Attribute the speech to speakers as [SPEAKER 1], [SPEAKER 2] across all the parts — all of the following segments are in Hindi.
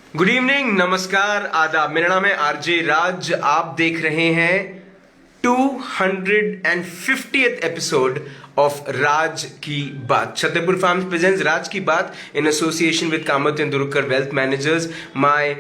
[SPEAKER 1] गुड इवनिंग, नमस्कार, आदाब। मेरा नाम है आरजे राज। आप देख रहे हैं 250th एपिसोड ऑफ राज की बात। छतरपुर फार्म्स प्रेजेंट्स राज की बात in association with Kamath Tendulkar Wealth Managers. My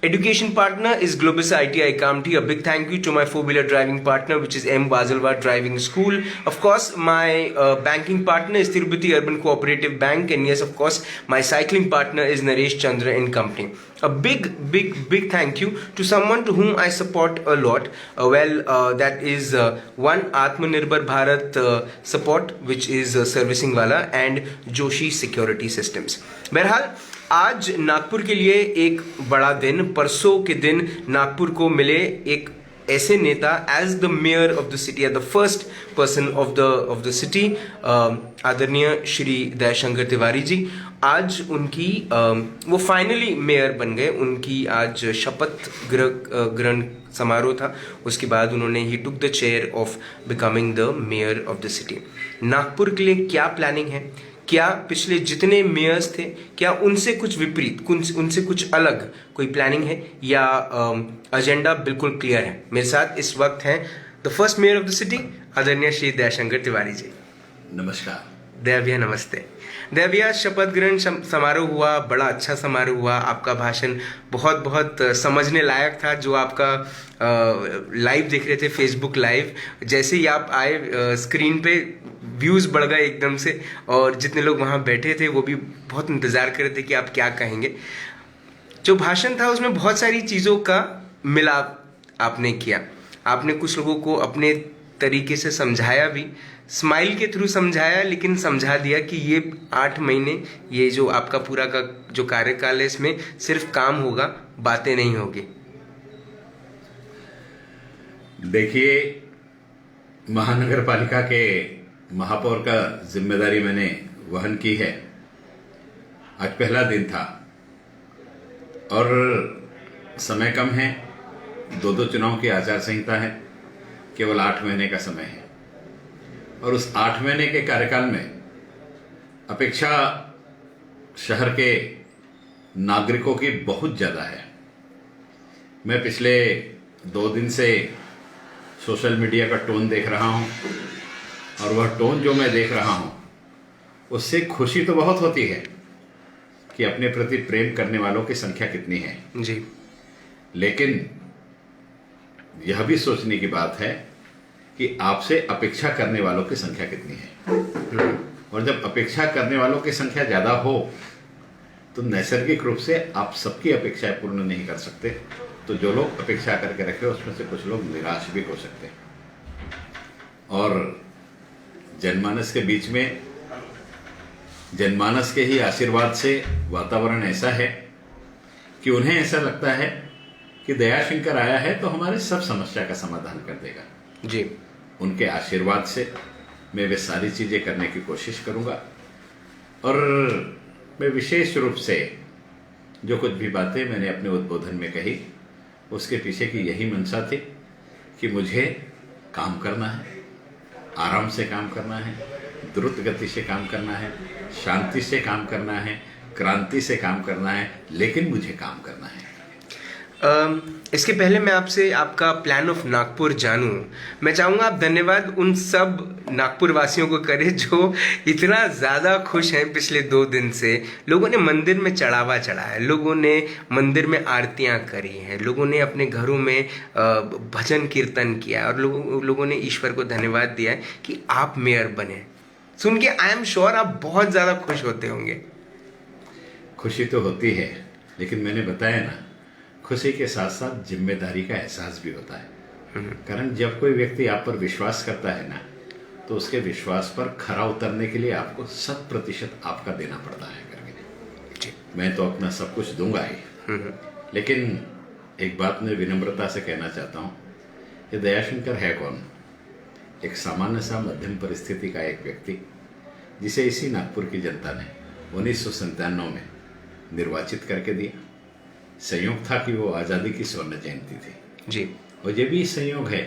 [SPEAKER 1] education partner is Globus ITI Kamti. A big thank you to my four-wheeler driving partner, which is M. Bazelwar Driving School. Of course, my banking partner is Tirupati Urban Cooperative Bank, and yes, of course, my cycling partner is Naresh Chandra and Company. A big thank you to someone to whom I support a lot. That is one Atmanirbhar Bharat support, which is servicing wala, and Joshi Security Systems. बहरहाल आज नागपुर के लिए एक बड़ा दिन, परसों के दिन नागपुर को मिले एक ऐसे नेता as the mayor of the city, as the first person of the city, आदरणीय श्री दयाशंकर तिवारी जी। आज उनकी वो फाइनली मेयर बन गए। उनकी आज शपथ ग्रहण समारोह था। उसके बाद उन्होंने he took the chair of becoming the mayor of the city. Nagpur के लिए क्या प्लानिंग है, क्या पिछले जितने मेयर्स थे, क्या उनसे कुछ विपरीत, उनसे कुछ अलग कोई प्लानिंग है, या एजेंडा बिल्कुल क्लियर है? मेरे साथ इस वक्त हैं the first mayor of the city, आदरणीय श्री दयाशंकर तिवारी जी।
[SPEAKER 2] नमस्कार।
[SPEAKER 1] दया भैया नमस्ते। दया भैया, शपथ ग्रहण समारोह हुआ, बड़ा अच्छा समारोह हुआ। आपका भाषण बहुत बहुत समझने लायक था। जो आपका लाइव देख रहे थे, फेसबुक लाइव, जैसे ही आप आए स्क्रीन पे व्यूज़ बढ़ गए एकदम से, और जितने लोग वहाँ बैठे थे वो भी बहुत इंतज़ार कर रहे थे कि आप क्या कहेंगे। जो भाषण था उसमें बहुत सारी चीज़ों का मिलाप आपने किया। आपने कुछ लोगों को अपने तरीके से समझाया भी, स्माइल के थ्रू समझाया, लेकिन समझा दिया कि ये 8 महीने, ये जो आपका पूरा का जो कार्यकाल है, इसमें सिर्फ काम होगा, बातें नहीं होगी।
[SPEAKER 2] देखिए, महानगर पालिका के महापौर का जिम्मेदारी मैंने वहन की है। आज पहला दिन था और समय कम है। 2 चुनाव की आचार संहिता है, केवल 8 महीने का समय है, और उस 8 महीने के कार्यकाल में अपेक्षा शहर के नागरिकों की बहुत ज़्यादा है। मैं पिछले 2 दिन से सोशल मीडिया का टोन देख रहा हूँ, और वह टोन जो मैं देख रहा हूँ उससे खुशी तो बहुत होती है कि अपने प्रति प्रेम करने वालों की संख्या कितनी है
[SPEAKER 1] जी,
[SPEAKER 2] लेकिन यह भी सोचने की बात है कि आपसे अपेक्षा करने वालों की संख्या कितनी है। और जब अपेक्षा करने वालों की संख्या ज़्यादा हो तो नैसर्गिक रूप से आप सबकी अपेक्षाएं पूर्ण नहीं कर सकते। तो जो लोग अपेक्षा करके रखे उसमें से कुछ लोग निराश भी हो सकते हैं। और जनमानस के बीच में, जनमानस के ही आशीर्वाद से वातावरण ऐसा है कि उन्हें ऐसा लगता है कि दयाशंकर आया है तो हमारे सब समस्या का समाधान कर देगा
[SPEAKER 1] जी।
[SPEAKER 2] उनके आशीर्वाद से मैं वे सारी चीज़ें करने की कोशिश करूंगा। और मैं विशेष रूप से जो कुछ भी बातें मैंने अपने उद्बोधन में कही, उसके पीछे की यही मंशा थी कि मुझे काम करना है, आराम से काम करना है, द्रुत गति से काम करना है, शांति से काम करना है, क्रांति से काम करना है, लेकिन मुझे काम करना है।
[SPEAKER 1] इसके पहले मैं आपसे आपका प्लान ऑफ नागपुर जानूं। मैं चाहूँगा आप धन्यवाद उन सब नागपुर वासियों को करें जो इतना ज़्यादा खुश हैं। पिछले 2 दिन से लोगों ने मंदिर में चढ़ावा चढ़ाया, लोगों ने मंदिर में आरतियाँ करी हैं, लोगों ने अपने घरों में भजन कीर्तन किया, और लोगों ने ईश्वर को धन्यवाद दिया है कि आप मेयर बने। सुन के आई एम श्योर आप बहुत ज़्यादा खुश होते होंगे।
[SPEAKER 2] खुशी तो होती है, लेकिन मैंने बताया ना, खुशी के साथ साथ जिम्मेदारी का एहसास भी होता है। कारण जब कोई व्यक्ति आप पर विश्वास करता है ना, तो उसके विश्वास पर खरा उतरने के लिए आपको 100% आपका देना पड़ता है करके। मैं तो अपना सब कुछ दूंगा ही, लेकिन एक बात मैं विनम्रता से कहना चाहता हूँ कि दयाशंकर है कौन? एक सामान्य सा मध्यम परिस्थिति का एक व्यक्ति, जिसे इसी नागपुर की जनता ने 1997 में निर्वाचित करके दिया। संयोग था कि वो आज़ादी की स्वर्ण जयंती थी
[SPEAKER 1] जी,
[SPEAKER 2] और ये भी संयोग है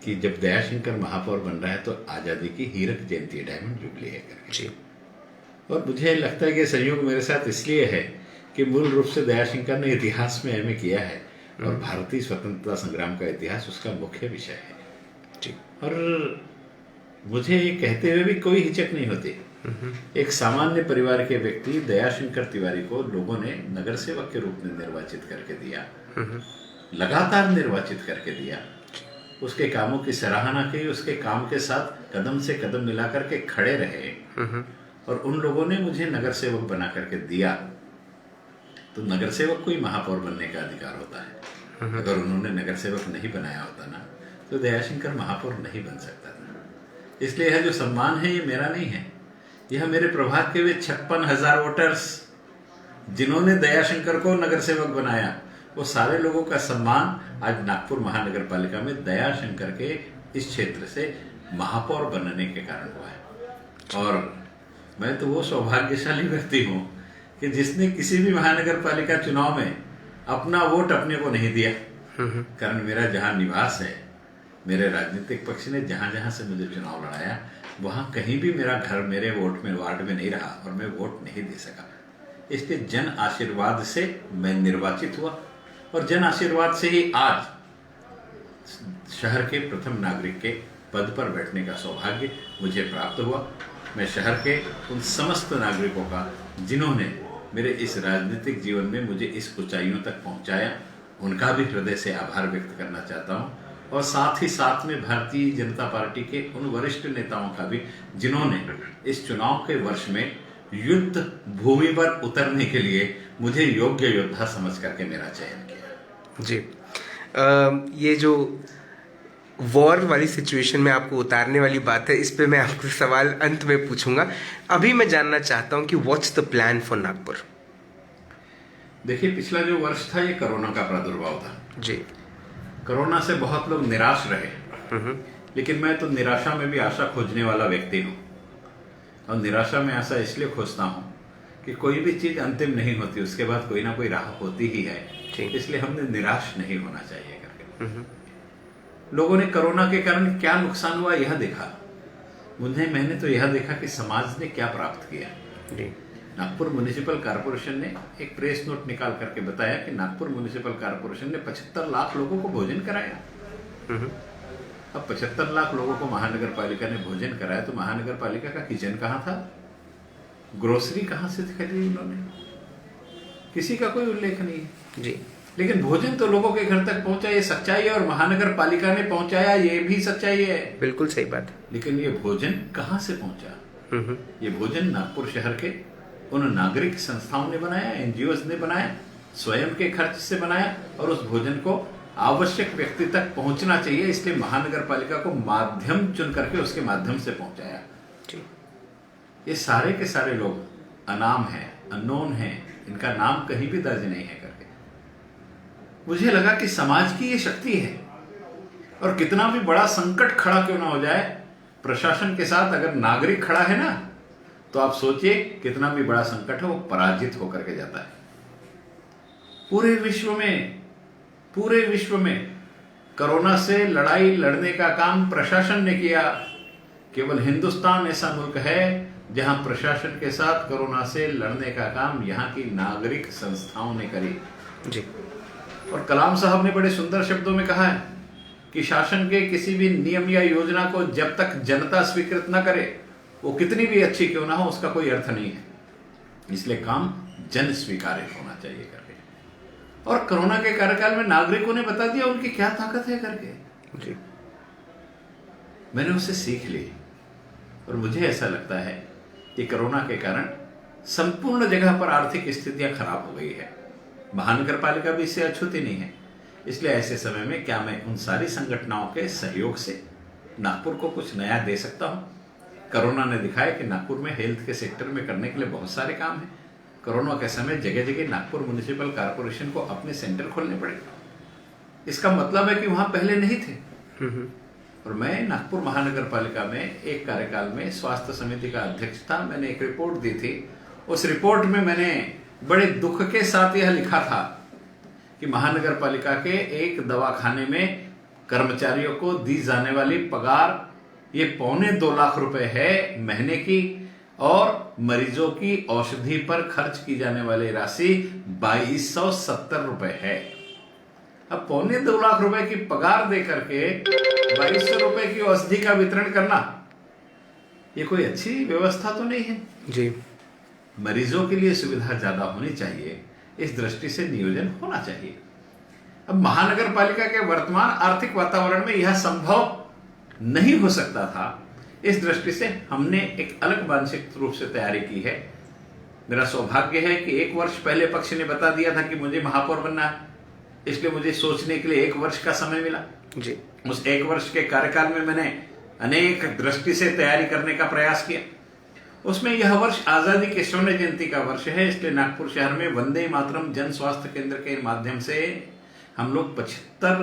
[SPEAKER 2] कि जब दयाशंकर महापौर बन रहा है तो आज़ादी की हीरक जयंती, डायमंड जुबली है करके
[SPEAKER 1] जी।
[SPEAKER 2] और मुझे लगता है कि संयोग मेरे साथ इसलिए है कि मूल रूप से दयाशंकर ने इतिहास में एमए किया है और भारतीय स्वतंत्रता संग्राम का इतिहास उसका मुख्य विषय है
[SPEAKER 1] जी।
[SPEAKER 2] और मुझे ये कहते हुए भी कोई हिचक नहीं होती। एक सामान्य परिवार के व्यक्ति दयाशंकर तिवारी को लोगों ने नगर सेवक के रूप में निर्वाचित करके दिया, लगातार निर्वाचित करके दिया, उसके कामों की सराहना की, उसके काम के साथ कदम से कदम मिलाकर के खड़े रहे और उन लोगों ने मुझे नगर सेवक बना करके दिया। तो नगर सेवक को ही महापौर बनने का अधिकार होता है। अगर उन्होंने नगर सेवक नहीं बनाया होता ना तो दयाशंकर महापौर नहीं बन सकता था। इसलिए यह जो सम्मान है ये मेरा नहीं है, यह मेरे प्रभाग के वे 56,000 वोटर्स जिन्होंने दयाशंकर को नगर सेवक बनाया, वो सारे लोगों का सम्मान आज नागपुर महानगर पालिका में दयाशंकर के इस क्षेत्र से महापौर बनने के कारण हुआ है। और मैं तो वो सौभाग्यशाली व्यक्ति हूँ कि जिसने किसी भी महानगर पालिका चुनाव में अपना वोट अपने को नहीं दिया। कारण मेरा जहाँ निवास है, मेरे राजनीतिक पक्ष ने जहां जहां से मुझे चुनाव लड़ाया वहां कहीं भी मेरा घर मेरे वोट में वार्ड में नहीं रहा और मैं वोट नहीं दे सका। इसलिए जन आशीर्वाद से मैं निर्वाचित हुआ और जन आशीर्वाद से ही आज शहर के प्रथम नागरिक के पद पर बैठने का सौभाग्य मुझे प्राप्त हुआ। मैं शहर के उन समस्त नागरिकों का जिन्होंने मेरे इस राजनीतिक जीवन में मुझे इस ऊंचाइयों तक पहुंचाया, उनका भी हृदय से आभार व्यक्त करना चाहता हूं। और साथ ही साथ में भारतीय जनता पार्टी के उन वरिष्ठ नेताओं का भी जिन्होंने इस चुनाव के वर्ष में युद्ध भूमि पर उतरने के लिए मुझे योग्य योद्धा समझ करके मेरा चयन किया।
[SPEAKER 1] जी। ये जो वॉर वाली सिचुएशन में आपको उतारने वाली बात है, इस पे मैं आपको सवाल अंत में पूछूंगा। अभी मैं जानना चाहता हूं कि what's the plan for Nagpur.
[SPEAKER 2] देखिए, पिछला जो वर्ष था ये कोरोना का प्रादुर्भाव था
[SPEAKER 1] जी।
[SPEAKER 2] कोरोना से बहुत लोग निराश रहे, लेकिन मैं तो निराशा में भी आशा खोजने वाला व्यक्ति हूँ। और निराशा में आशा इसलिए खोजता हूँ कि कोई भी चीज अंतिम नहीं होती, उसके बाद कोई ना कोई राह होती ही है। इसलिए हमने निराश नहीं होना चाहिए करके। लोगों ने कोरोना के कारण क्या नुकसान हुआ यह देखा, मैंने तो यह देखा कि समाज ने क्या प्राप्त किया। नागपुर म्युनिसिपल कॉर्पोरेशन ने एक प्रेस नोट निकाल करके बताया कि नागपुर म्युनिसिपल कॉर्पोरेशन ने 75 लाख लोगों को भोजन कराया। अब 75 लाख लोगों को महानगर पालिका ने भोजन कराया तो महानगर पालिका का किचन कहाँ था, ग्रोसरी कहाँ से खरीदी उन्होंने, किसी का कोई उल्लेख नहीं है
[SPEAKER 1] जी।
[SPEAKER 2] लेकिन भोजन तो लोगों के घर तक पहुंचा, ये सच्चाई है। और महानगर पालिका ने पहुंचाया, ये भी सच्चाई है।
[SPEAKER 1] बिल्कुल सही बात है।
[SPEAKER 2] लेकिन ये भोजन कहाँ से पहुंचा? ये भोजन नागपुर शहर के उन नागरिक संस्थाओं ने बनाया, एनजीओज ने बनाया, स्वयं के खर्च से बनाया और उस भोजन को आवश्यक व्यक्ति तक पहुंचना चाहिए, इसलिए महानगर पालिका को माध्यम चुन करके उसके माध्यम से पहुंचाया। ये सारे के सारे लोग अनाम हैं, अननोन हैं, इनका नाम कहीं भी दर्ज नहीं है करके मुझे लगा कि समाज की ये शक्ति है और कितना भी बड़ा संकट खड़ा क्यों ना हो जाए, प्रशासन के साथ अगर नागरिक खड़ा है ना तो आप सोचिए कितना भी बड़ा संकट है वो पराजित होकर के जाता है। पूरे विश्व में कोरोना से लड़ाई लड़ने का काम प्रशासन ने किया। केवल हिंदुस्तान ऐसा मुल्क है जहां प्रशासन के साथ कोरोना से लड़ने का काम यहां की नागरिक संस्थाओं ने करी
[SPEAKER 1] जी।
[SPEAKER 2] और कलाम साहब ने बड़े सुंदर शब्दों में कहा है कि शासन के किसी भी नियम या योजना को जब तक जनता स्वीकृत न करे वो कितनी भी अच्छी क्यों ना हो उसका कोई अर्थ नहीं है। इसलिए काम जन स्वीकार्य होना चाहिए करके। और कोरोना के कार्यकाल में नागरिकों ने बता दिया उनकी क्या ताकत है करके
[SPEAKER 1] जी।
[SPEAKER 2] मैंने उससे सीख ली और मुझे ऐसा लगता है कि कोरोना के कारण संपूर्ण जगह पर आर्थिक स्थितियां खराब हो गई है। महानगर पालिका भी इससे अछूती नहीं है। इसलिए ऐसे समय में क्या मैं उन सारी संगठनों के सहयोग से नागपुर को कुछ नया दे सकता हूं? कोरोना ने दिखाया कि नागपुर में हेल्थ के सेक्टर में करने के लिए बहुत सारे काम हैं। कोरोना के समय जगह जगह नागपुर म्युनिसिपल कॉर्पोरेशन को अपने सेंटर खोलने पड़े। इसका मतलब है कि वहां पहले नहीं थे। और मैं नागपुर महानगर पालिका में एक कार्यकाल में स्वास्थ्य समिति का अध्यक्ष था। मैंने एक रिपोर्ट दी थी। उस रिपोर्ट में मैंने बड़े दुख के साथ यह लिखा था कि महानगर पालिका के एक दवाखाने में कर्मचारियों को दी जाने वाली पगार ये 2.25 लाख रुपए है महीने की और मरीजों की औषधि पर खर्च की जाने वाली राशि 2270 रुपए है। अब 2.25 लाख रुपए की पगार दे करके 2200 रुपए की औषधि का वितरण करना, ये कोई अच्छी व्यवस्था तो नहीं है
[SPEAKER 1] जी।
[SPEAKER 2] मरीजों के लिए सुविधा ज्यादा होनी चाहिए, इस दृष्टि से नियोजन होना चाहिए। अब महानगर पालिका के वर्तमान आर्थिक वातावरण में यह संभव नहीं हो सकता था। इस दृष्टि से हमने एक अलग मानसिक रूप से तैयारी की है। मेरा सौभाग्य है कि 1 वर्ष पहले पक्ष ने बता दिया था कि मुझे महापौर बनना है, इसलिए मुझे सोचने के लिए 1 वर्ष का समय मिला
[SPEAKER 1] जी।
[SPEAKER 2] उस 1 वर्ष के कार्यकाल में मैंने अनेक दृष्टि से तैयारी करने का प्रयास किया। उसमें यह वर्ष आजादी के स्वर्ण जयंती का वर्ष है, इसलिए नागपुर शहर में वंदे मातरम जन स्वास्थ्य केंद्र के माध्यम से हम लोग 75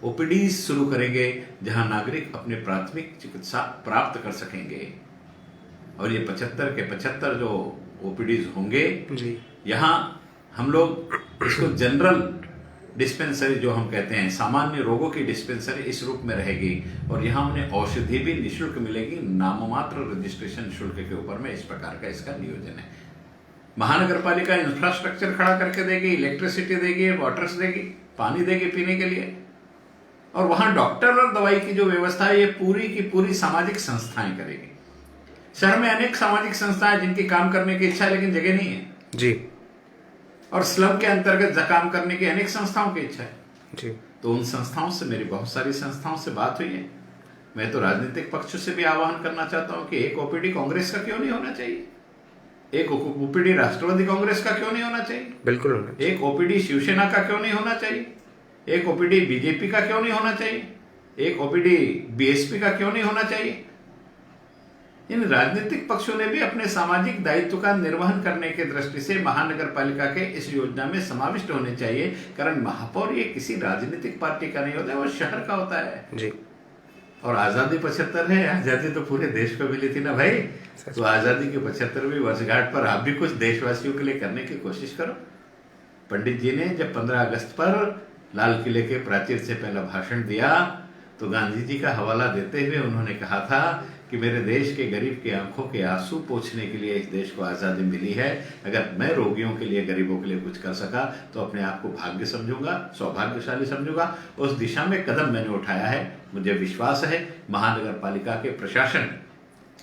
[SPEAKER 2] ओपीडी शुरू करेंगे, जहां नागरिक अपने प्राथमिक चिकित्सा प्राप्त कर सकेंगे। और ये 75 के 75 जो ओपीडीज होंगे
[SPEAKER 1] जी,
[SPEAKER 2] यहाँ हम लोग इसको जनरल डिस्पेंसरी जो हम कहते हैं, सामान्य रोगों की डिस्पेंसरी इस रूप में रहेगी। और यहाँ उन्हें औषधि भी निःशुल्क मिलेगी, नाममात्र रजिस्ट्रेशन शुल्क के ऊपर में। इस प्रकार का इसका नियोजन है। महानगर पालिका इंफ्रास्ट्रक्चर खड़ा करके देगी, इलेक्ट्रिसिटी देगी, वाटर्स देगी, पानी देगी पीने के लिए। और वहां डॉक्टर और दवाई की जो व्यवस्था है, ये पूरी की पूरी सामाजिक संस्थाएं करेगी। शहर में अनेक सामाजिक संस्थाएं जिनकी काम करने की इच्छा है, लेकिन जगह नहीं है
[SPEAKER 1] जी।
[SPEAKER 2] और स्लम के अंतर्गत काम करने की अनेक संस्थाओं की इच्छा है
[SPEAKER 1] जी।
[SPEAKER 2] तो उन संस्थाओं से, मेरी बहुत सारी संस्थाओं से बात हुई है। मैं तो राजनीतिक पक्ष से भी आह्वान करना चाहता हूं कि एक ओपीडी कांग्रेस का क्यों नहीं होना चाहिए, एक ओपीडी राष्ट्रवादी कांग्रेस का क्यों नहीं होना चाहिए,
[SPEAKER 1] बिल्कुल होना चाहिए।
[SPEAKER 2] एक ओपीडी शिवसेना का क्यों नहीं होना चाहिए, एक ओपीडी बीजेपी का क्यों नहीं होना चाहिए, एक ओपीडी बीएसपी का क्यों नहीं होना चाहिए। इन राजनीतिक पक्षों ने भी अपने सामाजिक दायित्व का निर्वहन करने के दृष्टि से महानगर पालिका के इस योजना में समाविष्ट होने चाहिए। कारण महापौर ये किसी राजनीतिक पार्टी का नहीं होता है, वो शहर का होता है
[SPEAKER 1] जी।
[SPEAKER 2] और आजादी 75 है, आजादी तो पूरे देश को मिली थी ना भाई। तो आजादी की 75वीं वर्षगांठ पर आप भी कुछ देशवासियों के लिए करने की कोशिश करो। पंडित जी ने जब 15 अगस्त पर लाल किले के प्राचीर से पहला भाषण दिया तो गांधी जी का हवाला देते हुए उन्होंने कहा था कि मेरे देश के गरीब की आंखों के आंसू पोंछने के लिए इस देश को आजादी मिली है। अगर मैं रोगियों के लिए, गरीबों के लिए कुछ कर सका तो अपने आप को भाग्य समझूंगा, सौभाग्यशाली समझूंगा। उस दिशा में कदम मैंने उठाया है। मुझे विश्वास है महानगर पालिका के प्रशासन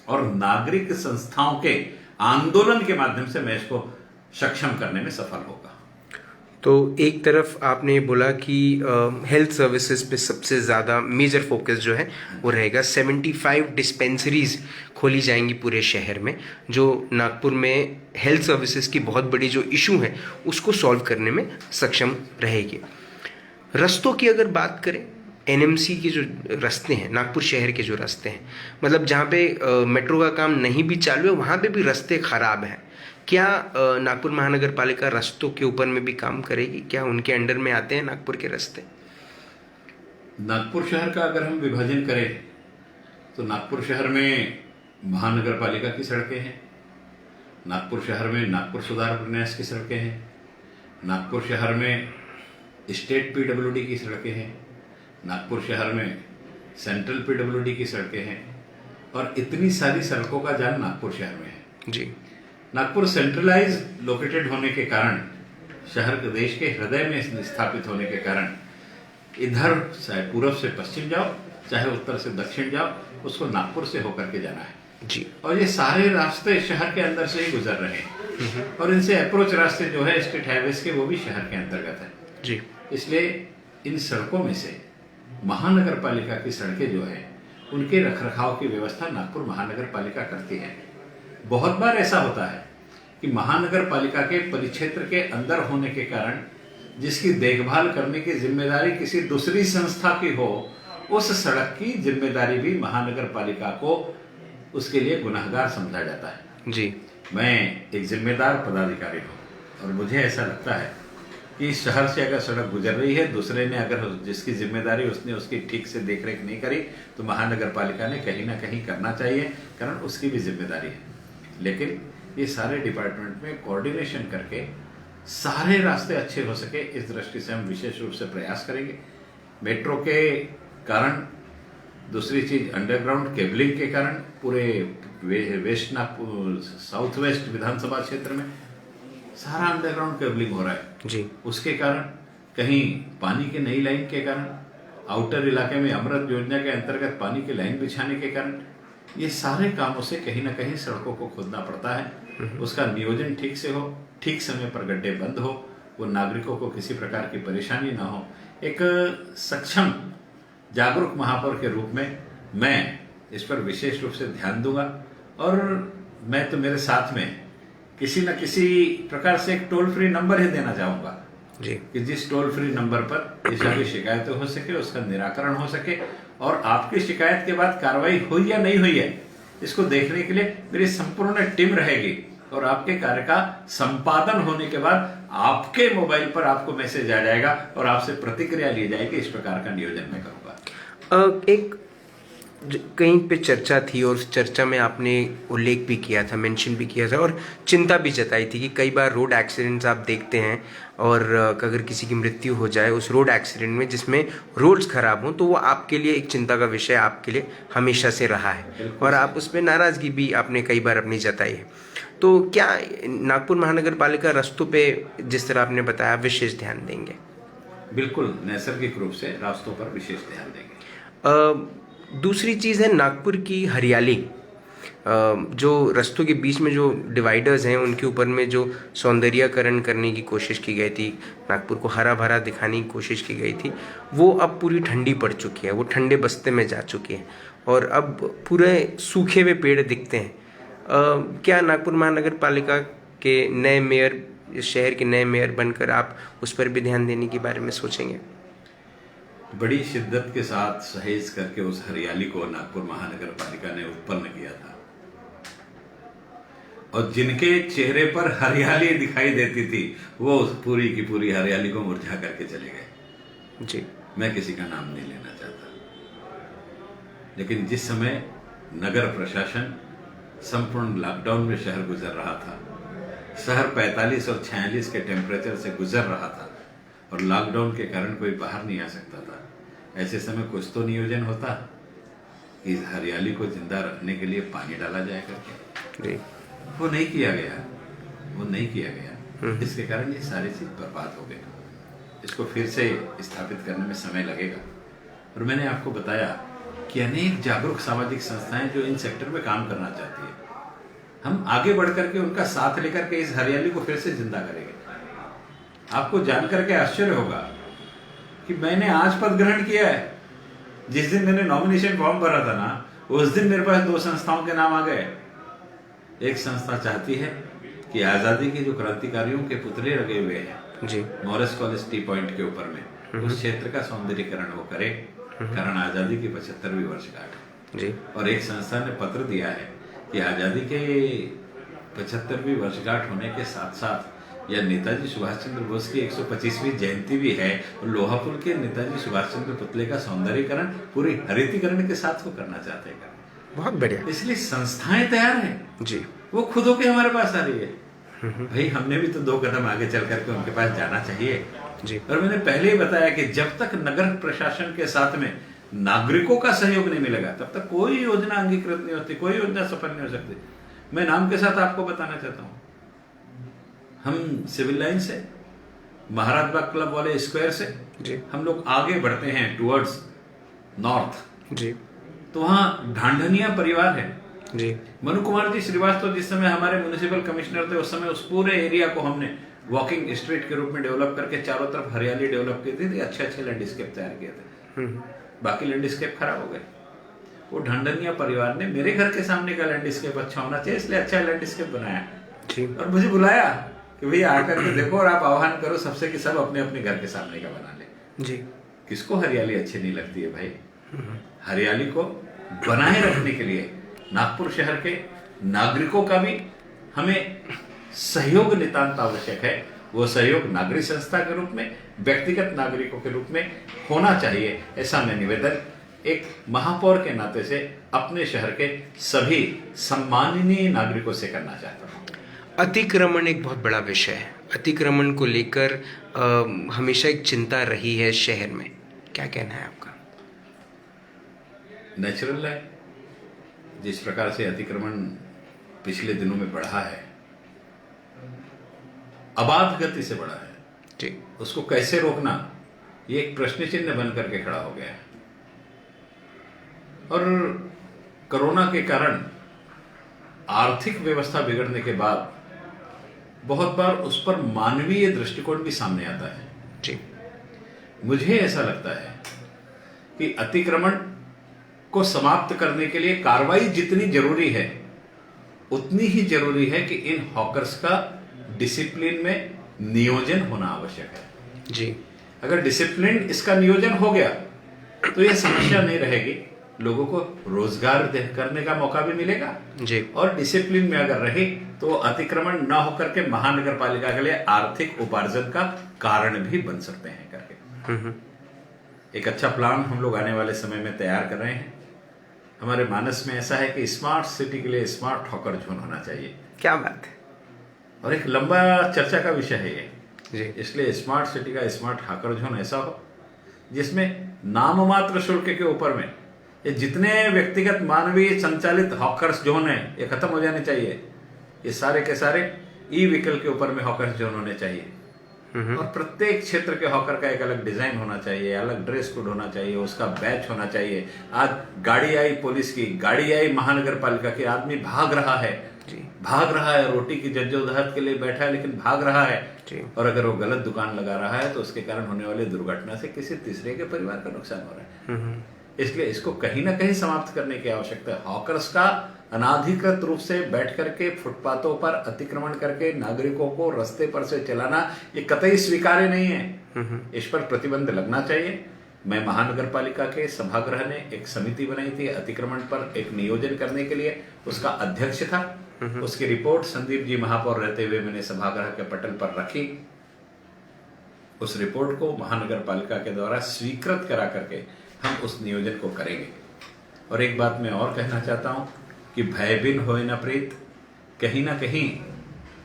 [SPEAKER 2] और नागरिक संस्थाओं के आंदोलन के माध्यम से मैं इसको सक्षम करने में सफल होगा।
[SPEAKER 1] तो एक तरफ आपने बोला कि हेल्थ सर्विसेज पे सबसे ज़्यादा मेजर फोकस जो है वो रहेगा। 75 डिस्पेंसरीज खोली जाएंगी पूरे शहर में, जो नागपुर में हेल्थ सर्विसेज की बहुत बड़ी जो इशू है उसको सॉल्व करने में सक्षम रहेगी। रस्तों की अगर बात करें, एनएमसी के जो रास्ते हैं, नागपुर शहर के जो रास्ते हैं, मतलब जहाँ पे मेट्रो का काम नहीं भी चालू है वहाँ पे भी रास्ते ख़राब हैं। क्या नागपुर महानगर पालिका रास्तों के ऊपर में भी काम करेगी? क्या उनके अंडर में आते हैं नागपुर के रास्ते?
[SPEAKER 2] नागपुर शहर का अगर हम विभाजन करें तो नागपुर शहर में महानगर पालिका की सड़कें हैं, नागपुर शहर में नागपुर सुधार प्रन्यास की सड़कें हैं, नागपुर शहर में स्टेट पीडब्ल्यूडी की सड़कें हैं, नागपुर शहर में सेंट्रल पीडब्ल्यूडी की सड़कें हैं और इतनी सारी सड़कों का जाल नागपुर शहर में है
[SPEAKER 1] जी।
[SPEAKER 2] नागपुर सेंट्रलाइज लोकेटेड होने के कारण, शहर के देश के हृदय में स्थापित होने के कारण, इधर चाहे पूर्व से पश्चिम जाओ चाहे उत्तर से दक्षिण जाओ, उसको नागपुर से होकर के जाना है
[SPEAKER 1] जी।
[SPEAKER 2] और ये सारे रास्ते शहर के अंदर से ही गुजर रहे हैं और इनसे अप्रोच रास्ते जो है स्टेट हाईवेज के, वो भी शहर के अंतर्गत है
[SPEAKER 1] जी।
[SPEAKER 2] इसलिए इन सड़कों में से महानगर पालिका की सड़कें जो है उनके रखरखाव की व्यवस्था नागपुर महानगर पालिका करती है। बहुत बार ऐसा होता है कि महानगर पालिका के परिक्षेत्र के अंदर होने के कारण जिसकी देखभाल करने की जिम्मेदारी किसी दूसरी संस्था की हो, उस सड़क की जिम्मेदारी भी महानगर पालिका को उसके लिए गुनाहगार समझा जाता है
[SPEAKER 1] जी।
[SPEAKER 2] मैं एक जिम्मेदार पदाधिकारी हूँ और मुझे ऐसा लगता है कि इस शहर से अगर सड़क गुजर रही है, दूसरे ने अगर जिसकी जिम्मेदारी उसने उसकी ठीक से देखरेख नहीं करी तो महानगर पालिका ने कहीं ना कहीं करना चाहिए, कारण उसकी भी जिम्मेदारी है। लेकिन ये सारे डिपार्टमेंट में कोऑर्डिनेशन करके सारे रास्ते अच्छे हो सके, इस दृष्टि से हम विशेष रूप से प्रयास करेंगे। मेट्रो के कारण दूसरी चीज अंडरग्राउंड केबलिंग के कारण पूरे वेस्ट नागपुर साउथ वेस्ट विधानसभा क्षेत्र में सारा अंडरग्राउंड केबलिंग हो रहा है
[SPEAKER 1] जी।
[SPEAKER 2] उसके कारण कहीं पानी की नई लाइन के कारण आउटर इलाके में अमृत योजना के अंतर्गत पानी की लाइन बिछाने के कारण ये सारे कामों से कहीं ना कहीं सड़कों को खोदना पड़ता है। उसका नियोजन ठीक से हो, ठीक समय पर गड्ढे बंद हो, वो नागरिकों को किसी प्रकार की परेशानी ना हो। एक सक्षम जागरूक महापौर के रूप में मैं इस पर विशेष रूप से ध्यान दूंगा और मैं तो मेरे साथ में किसी न किसी प्रकार से एक टोल फ्री नंबर ही देना चाहूंगा
[SPEAKER 1] जी।
[SPEAKER 2] कि जिस टोल फ्री नंबर पर ये सारी शिकायतें हो सके, उसका निराकरण हो सके और आपकी शिकायत के बाद कार्रवाई हुई या नहीं हुई है इसको देखने के लिए मेरी संपूर्ण टीम रहेगी और आपके कार्य का संपादन होने के बाद आपके मोबाइल पर आपको मैसेज आ जाएगा और आपसे प्रतिक्रिया ली जाएगी। इस प्रकार का नियोजन मैं करूंगा।
[SPEAKER 1] एक कहीं पे चर्चा थी और उस चर्चा में आपने उल्लेख भी किया था, मेंशन भी किया था और चिंता भी जताई थी कि कई बार रोड एक्सीडेंट्स आप देखते हैं और अगर किसी की मृत्यु हो जाए उस रोड एक्सीडेंट में जिसमें रोड्स खराब हों तो वो आपके लिए एक चिंता का विषय आपके लिए हमेशा से रहा है और आप उस पर नाराज़गी भी आपने कई बार अपनी जताई है। तो क्या नागपुर महानगर पालिका रास्तों पे जिस तरह आपने बताया विशेष ध्यान देंगे?
[SPEAKER 2] बिल्कुल, नैसर्गिक रूप से रास्तों पर विशेष ध्यान देंगे।
[SPEAKER 1] दूसरी चीज़ है नागपुर की हरियाली। जो रास्तों के बीच में जो डिवाइडर्स हैं उनके ऊपर में जो सौंदर्यीकरण करने की कोशिश की गई थी, नागपुर को हरा भरा दिखाने की कोशिश की गई थी, वो अब पूरी ठंडी पड़ चुकी है, वो ठंडे बस्ते में जा चुकी है और अब पूरे सूखे हुए पेड़ दिखते हैं। क्या नागपुर महानगर पालिका के नए मेयर, शहर के नए मेयर बनकर आप उस पर भी ध्यान देने के बारे में सोचेंगे?
[SPEAKER 2] बड़ी शिद्दत के साथ सहेज करके उस हरियाली को नागपुर महानगर पालिका ने उत्पन्न किया था और जिनके चेहरे पर हरियाली दिखाई देती थी वो उस पूरी की पूरी हरियाली को मुरझा करके चले गए।
[SPEAKER 1] जी। मैं
[SPEAKER 2] किसी का नाम नहीं लेना चाहता, लेकिन जिस समय नगर प्रशासन संपूर्ण लॉकडाउन में शहर गुजर रहा था, शहर 45 और 46 के टेम्परेचर से गुजर रहा था और लॉकडाउन के कारण कोई बाहर नहीं आ सकता था, ऐसे समय कुछ तो नियोजन होता कि इस हरियाली को जिंदा रखने के लिए पानी डाला जाए करके। वो नहीं किया गया, इसके कारण ये सारी चीज बर्बाद हो गई। इसको फिर से स्थापित करने में समय लगेगा और मैंने आपको बताया कि अनेक जागरूक सामाजिक संस्थाएं जो इन सेक्टर में काम करना चाहती है, हम आगे बढ़ करके उनका साथ लेकर के इस हरियाली को फिर से जिंदा करेंगे। आपको जानकर के आश्चर्य होगा कि मैंने आज पद ग्रहण किया है। जिस दिन मैंने नॉमिनेशन फॉर्म भरा था ना, उस दिन मेरे पास 2 संस्थाओं के नाम आ गए। एक संस्था चाहती है कि आजादी के जो क्रांतिकारियों के पुतले लगे हुए हैं जी, मॉरिस कॉलेज टी पॉइंट के ऊपर में, उस क्षेत्र का सौंदर्यीकरण वो करे, कारण आजादी की 75वीं वर्षगांठ जी। और एक संस्था ने पत्र दिया है कि आजादी के 75वीं वर्षगांठ होने के साथ साथ यह नेताजी सुभाष चंद्र बोस की 125वीं जयंती भी है और लोहापुल के नेताजी सुभाष चंद्र पुतले का सौंदर्यीकरण पूरी हरितीकरण के साथ वो करना चाहते हैं।
[SPEAKER 1] बहुत बढ़िया।
[SPEAKER 2] इसलिए संस्थाएं तैयार हैं
[SPEAKER 1] जी,
[SPEAKER 2] वो खुद होके हमारे पास आ रही है। भाई हमने भी तो 2 कदम आगे चल करके उनके पास जाना चाहिए जी। और मैंने पहले ही बताया कि जब तक नगर प्रशासन के साथ में नागरिकों का सहयोग नहीं मिलेगा तब तक कोई योजना अंगीकृत नहीं होती, कोई योजना सफल नहीं हो सकती। मैं नाम के साथ आपको बताना चाहता हूं, हम सिविल लाइन से, महाराज बाग क्लब वाले स्क्वायर से जी, हम लोग आगे बढ़ते हैं टुवर्ड्स नॉर्थ जी, तो वहां ढांढनिया परिवार है जी। मनु कुमार जी श्रीवास्तव जिस समय हमारे म्युनिसिपल कमिश्नर थे, उस समय उस पूरे एरिया को हमने वॉकिंग स्ट्रीट के रूप में डेवलप करके चारों तरफ हरियाली डेवलप की थी, अच्छे लैंडस्केप तैयार किए थे। बाकी लैंडस्केप खराब हो गए। वो ढंडनिया परिवार ने मेरे घर के सामने का लैंडस्केप अच्छा होना चाहिए इसलिए अच्छा लैंडस्केप बनाया जी। और मुझे बुलाया कि भैया आकर के देखो और आप आह्वान करो सबसे कि सब अपने अपने घर के सामने का बना ले जी। किसको हरियाली अच्छी नहीं लगती है भाई? हरियाली को बनाए रखने के लिए नागपुर शहर के नागरिकों का भी हमें सहयोग नितांत आवश्यक है। वो सहयोग नागरिक संस्था के रूप में, व्यक्तिगत नागरिकों के रूप में होना चाहिए, ऐसा मैं निवेदन एक महापौर के नाते से अपने शहर के सभी सम्माननीय नागरिकों से करना चाहता हूँ।
[SPEAKER 1] अतिक्रमण एक बहुत बड़ा विषय है। अतिक्रमण को लेकर हमेशा एक चिंता रही है शहर में, क्या कहना है आपका?
[SPEAKER 2] नेचुरल है। जिस प्रकार से अतिक्रमण पिछले दिनों में बढ़ा है, अबाध गति से बढ़ा है,
[SPEAKER 1] जी
[SPEAKER 2] उसको कैसे रोकना, ये एक प्रश्न चिन्ह बन करके खड़ा हो गया है। और कोरोना के कारण आर्थिक व्यवस्था बिगड़ने के बाद बहुत बार उस पर मानवीय दृष्टिकोण भी सामने आता है।
[SPEAKER 1] जी
[SPEAKER 2] मुझे ऐसा लगता है कि अतिक्रमण को समाप्त करने के लिए कार्रवाई जितनी जरूरी है, उतनी ही जरूरी है कि इन हॉकर्स का डिसिप्लिन में नियोजन होना आवश्यक है।
[SPEAKER 1] जी
[SPEAKER 2] अगर डिसिप्लिन इसका नियोजन हो गया तो यह समस्या नहीं रहेगी, लोगों को रोजगार करने का मौका भी मिलेगा।
[SPEAKER 1] जी
[SPEAKER 2] और डिसिप्लिन में अगर रहे तो अतिक्रमण न होकर के महानगर पालिका के लिए आर्थिक उपार्जन का कारण भी बन सकते हैं करके एक अच्छा प्लान हम लोग आने वाले समय में तैयार कर रहे हैं। हमारे मानस में ऐसा है कि स्मार्ट सिटी के लिए स्मार्ट हॉकर जोन होना चाहिए।
[SPEAKER 1] क्या बात है।
[SPEAKER 2] और एक लंबा चर्चा का विषय है ये
[SPEAKER 1] जी
[SPEAKER 2] इसलिए स्मार्ट सिटी का स्मार्ट हॉकर जोन ऐसा हो जिसमें नाम मात्र शुल्क के ऊपर में ये जितने व्यक्तिगत मानवीय संचालित हॉकर्स जोन है ये खत्म हो जाने चाहिए। ये सारे के सारे ई व्हीकल के ऊपर में हॉकर्स जोन होने चाहिए। और प्रत्येक क्षेत्र के हॉकर का एक अलग डिजाइन होना चाहिए, अलग ड्रेस कोड होना चाहिए, उसका बैच होना चाहिए। आज गाड़ी आई पुलिस की, गाड़ी आई महानगर पालिका की, आदमी भाग रहा है भाग रहा है, रोटी की जद्दोजहद के लिए बैठा है लेकिन भाग रहा है। और अगर वो गलत दुकान लगा रहा है तो उसके कारण होने वाली दुर्घटना से किसी तीसरे के परिवार का नुकसान हो रहा है। इसलिए इसको कहीं ना कहीं समाप्त करने की आवश्यकता है। हॉकर्स का अनाधिकृत रूप से बैठ करके फुटपाथों पर अतिक्रमण करके नागरिकों को रास्ते पर से चलाना ये कतई स्वीकार्य नहीं है। इस पर प्रतिबंध लगना चाहिए। मैं महानगर पालिका के सभागृह ने एक समिति बनाई थी अतिक्रमण पर एक नियोजन करने के लिए, उसका अध्यक्ष था। उसकी रिपोर्ट संदीप जी महापौर रहते हुए मैंने सभागृह के पटल पर रखी। उस रिपोर्ट को महानगर पालिका के द्वारा स्वीकृत करा करके हम उस नियोजन को करेंगे। और एक बात मैं और कहना चाहता हूं कि भयबिन होए न प्रीत, कहीं ना कहीं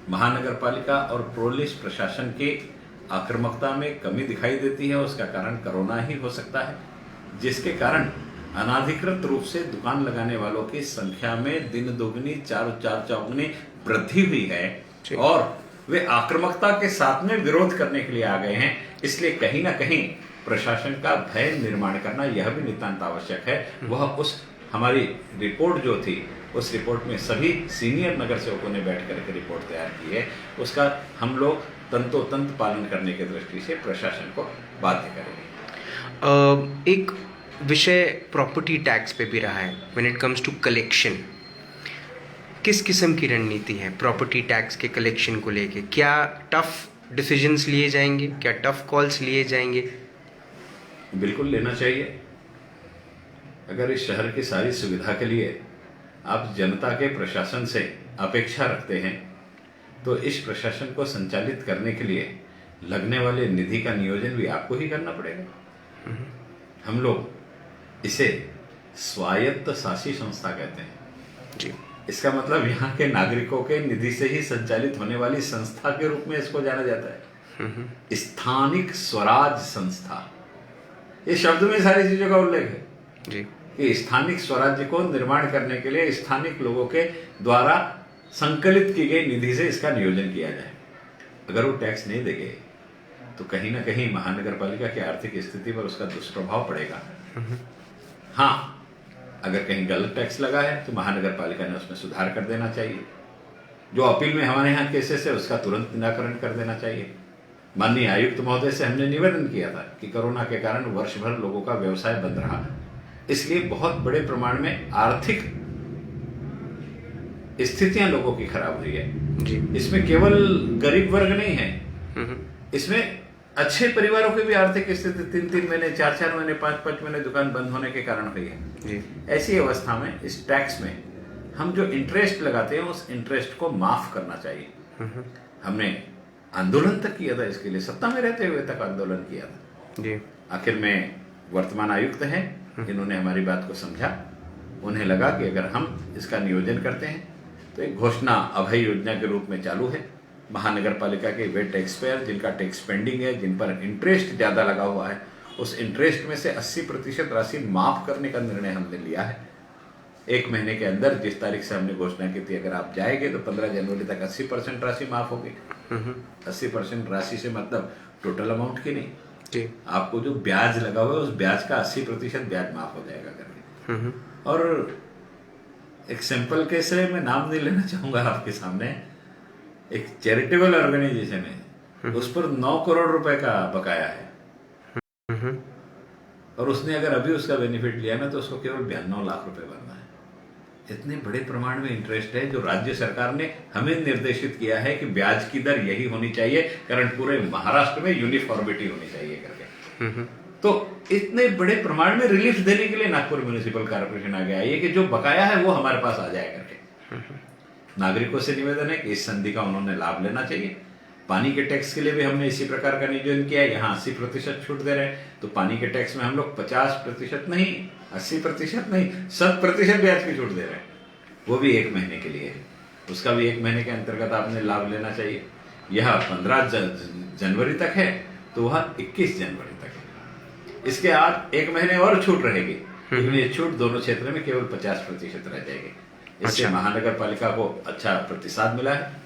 [SPEAKER 2] महानगर पालिका और पुलिस प्रशासन की आक्रामकता में कमी दिखाई देती है। उसका कारण कोरोना ही हो सकता है, जिसके कारण अनाधिकृत रूप से दुकान लगाने वालों की संख्या में दिन दुगनी चार चौगुनी वृद्धि हुई है और वे आक्रामकता के साथ में विरोध करने के लिए आ गए हैं। इसलिए कहीं ना कहीं प्रशासन का भय निर्माण करना यह भी नितांत आवश्यक है। वह उस हमारी रिपोर्ट जो थी उस रिपोर्ट में सभी सीनियर नगर सेवकों ने बैठ करके रिपोर्ट तैयार की है, उसका हम लोग तंतोतंत पालन करने की दृष्टि से प्रशासन को बाध्य करेंगे।
[SPEAKER 1] एक विषय प्रॉपर्टी टैक्स पे भी रहा है when it comes to collection. किस किस्म की रणनीति है प्रॉपर्टी टैक्स के कलेक्शन को लेके? क्या टफ डिसीजंस लिए जाएंगे? क्या टफ कॉल्स लिए जाएंगे?
[SPEAKER 2] बिल्कुल लेना चाहिए। अगर इस शहर की सारी सुविधा के लिए आप जनता के प्रशासन से अपेक्षा रखते हैं तो इस प्रशासन को संचालित करने के लिए लगने वाले निधि का नियोजन भी आपको ही करना पड़ेगा। हम लोग इसे स्वायत्त शासी संस्था कहते हैं जी। इसका मतलब यहाँ के नागरिकों के निधि से ही संचालित होने वाली संस्था के रूप में इसको जाना जाता है। स्थानिक स्वराज संस्था, ये शब्द में सारी चीजों का उल्लेख है जी कि स्थानिक स्वराज्य को निर्माण करने के लिए स्थानिक लोगों के द्वारा संकलित की गई निधि से इसका नियोजन किया जाए। अगर वो टैक्स नहीं देंगे तो कहीं ना कहीं महानगर पालिका की आर्थिक स्थिति पर उसका दुष्प्रभाव पड़ेगा। हाँ, अगर कहीं गलत टैक्स लगा है तो महानगर पालिका ने उसमें सुधार कर देना चाहिए। जो अपील में हमारे यहाँ केसेस है उसका तुरंत निराकरण कर देना चाहिए। माननीय आयुक्त महोदय से हमने निवेदन किया था कि कोरोना के कारण वर्ष भर लोगों का व्यवसाय बंद रहा, इसलिए बहुत बड़े प्रमाण में आर्थिक स्थितियां लोगों की खराब हुई है जी। इसमें केवल गरीब वर्ग नहीं है, इसमें अच्छे परिवारों की भी आर्थिक स्थिति 3-3 महीने 4-4 महीने 5-5 महीने दुकान बंद होने के कारण हुई है जी। ऐसी अवस्था में इस टैक्स में हम जो इंटरेस्ट लगाते हैं उस इंटरेस्ट को माफ करना चाहिए। हमने आंदोलन तक किया था, इसके लिए सत्ता में रहते हुए तक आंदोलन किया था जी। आखिर में वर्तमान आयुक्त हैं, इन्होंने हमारी बात को समझा। उन्हें लगा कि अगर हम इसका नियोजन करते हैं तो एक घोषणा अभय योजना के रूप में चालू है। महानगर पालिका के वे टैक्स पेयर जिनका टैक्स पेंडिंग है, जिन पर इंटरेस्ट ज्यादा लगा हुआ है, उस इंटरेस्ट में से 80% राशि माफ करने का निर्णय हमने लिया है। 1 महीने के अंदर जिस तारीख से हमने घोषणा की थी, अगर आप जाएंगे तो 15 जनवरी तक 80% राशि माफ होगी। 80% राशि से मतलब टोटल अमाउंट की नहीं
[SPEAKER 1] जी।
[SPEAKER 2] आपको जो ब्याज लगा हुआ है उस ब्याज का 80% ब्याज माफ हो जाएगा करके। और एक सिंपल केस है, मैं नाम नहीं लेना चाहूंगा आपके सामने, एक चैरिटेबल ऑर्गेनाइजेशन है, उस पर 9 करोड़ रुपए का बकाया है और उसने अगर अभी उसका बेनिफिट लिया ना तो उसको केवल 92 लाख रुपए भरना है। इतने बड़े प्रमाण में इंटरेस्ट है जो राज्य सरकार ने हमें निर्देशित किया है कि ब्याज की दर यही होनी चाहिए, कारण पूरे महाराष्ट्र में यूनिफॉर्मिटी होनी चाहिए करके। तो इतने बड़े प्रमाण में रिलीफ देने के लिए नागपुर म्युनिसिपल कॉर्पोरेशन आगे आई है कि जो बकाया है वो हमारे पास आ जाए करके। नागरिकों से निवेदन है कि इस संधि का उन्होंने लाभ लेना चाहिए। पानी के टैक्स के लिए भी हमने इसी प्रकार का नियोजन किया है, यहाँ 80% छूट दे रहे हैं, तो पानी के टैक्स में हम लोग 50% नहीं, 80% नहीं, 100% ब्याज की छूट दे रहे हैं, वो भी 1 महीने के लिए है। उसका भी 1 महीने के अंतर्गत आपने लाभ लेना चाहिए। यह 15 जनवरी तक है तो वह 21 जनवरी तक है। इसके बाद 1 महीने और छूट रहेगी, लेकिन ये छूट दोनों क्षेत्र में केवल 50% रह जाएगी। इससे महानगर पालिका को अच्छा प्रतिसाद मिला है।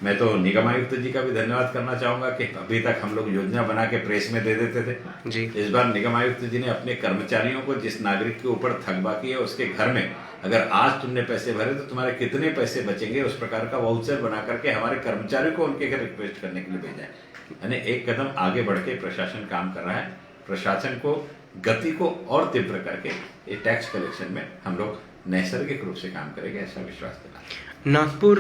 [SPEAKER 2] मैं तो निगम आयुक्त जी का भी धन्यवाद करना चाहूंगा कि अभी तक हम लोग योजना बना के प्रेस में दे देते थे
[SPEAKER 1] जी।
[SPEAKER 2] इस बार निगम आयुक्त जी ने अपने कर्मचारियों को, जिस नागरिक के ऊपर थकबाकी है उसके घर में अगर आज तुमने पैसे भरे तो तुम्हारे कितने पैसे बचेंगे, उस प्रकार का वाउचर बना करके हमारे कर्मचारियों को उनके घर रिक्वेस्ट करने के लिए भेजा है। यानी एक कदम आगे बढ़ के प्रशासन काम कर रहा है। प्रशासन को गति को और तीव्र करके ये टैक्स कलेक्शन में हम लोग नैसर्गिक रूप से काम करेंगे, ऐसा विश्वास दिला।
[SPEAKER 1] नागपुर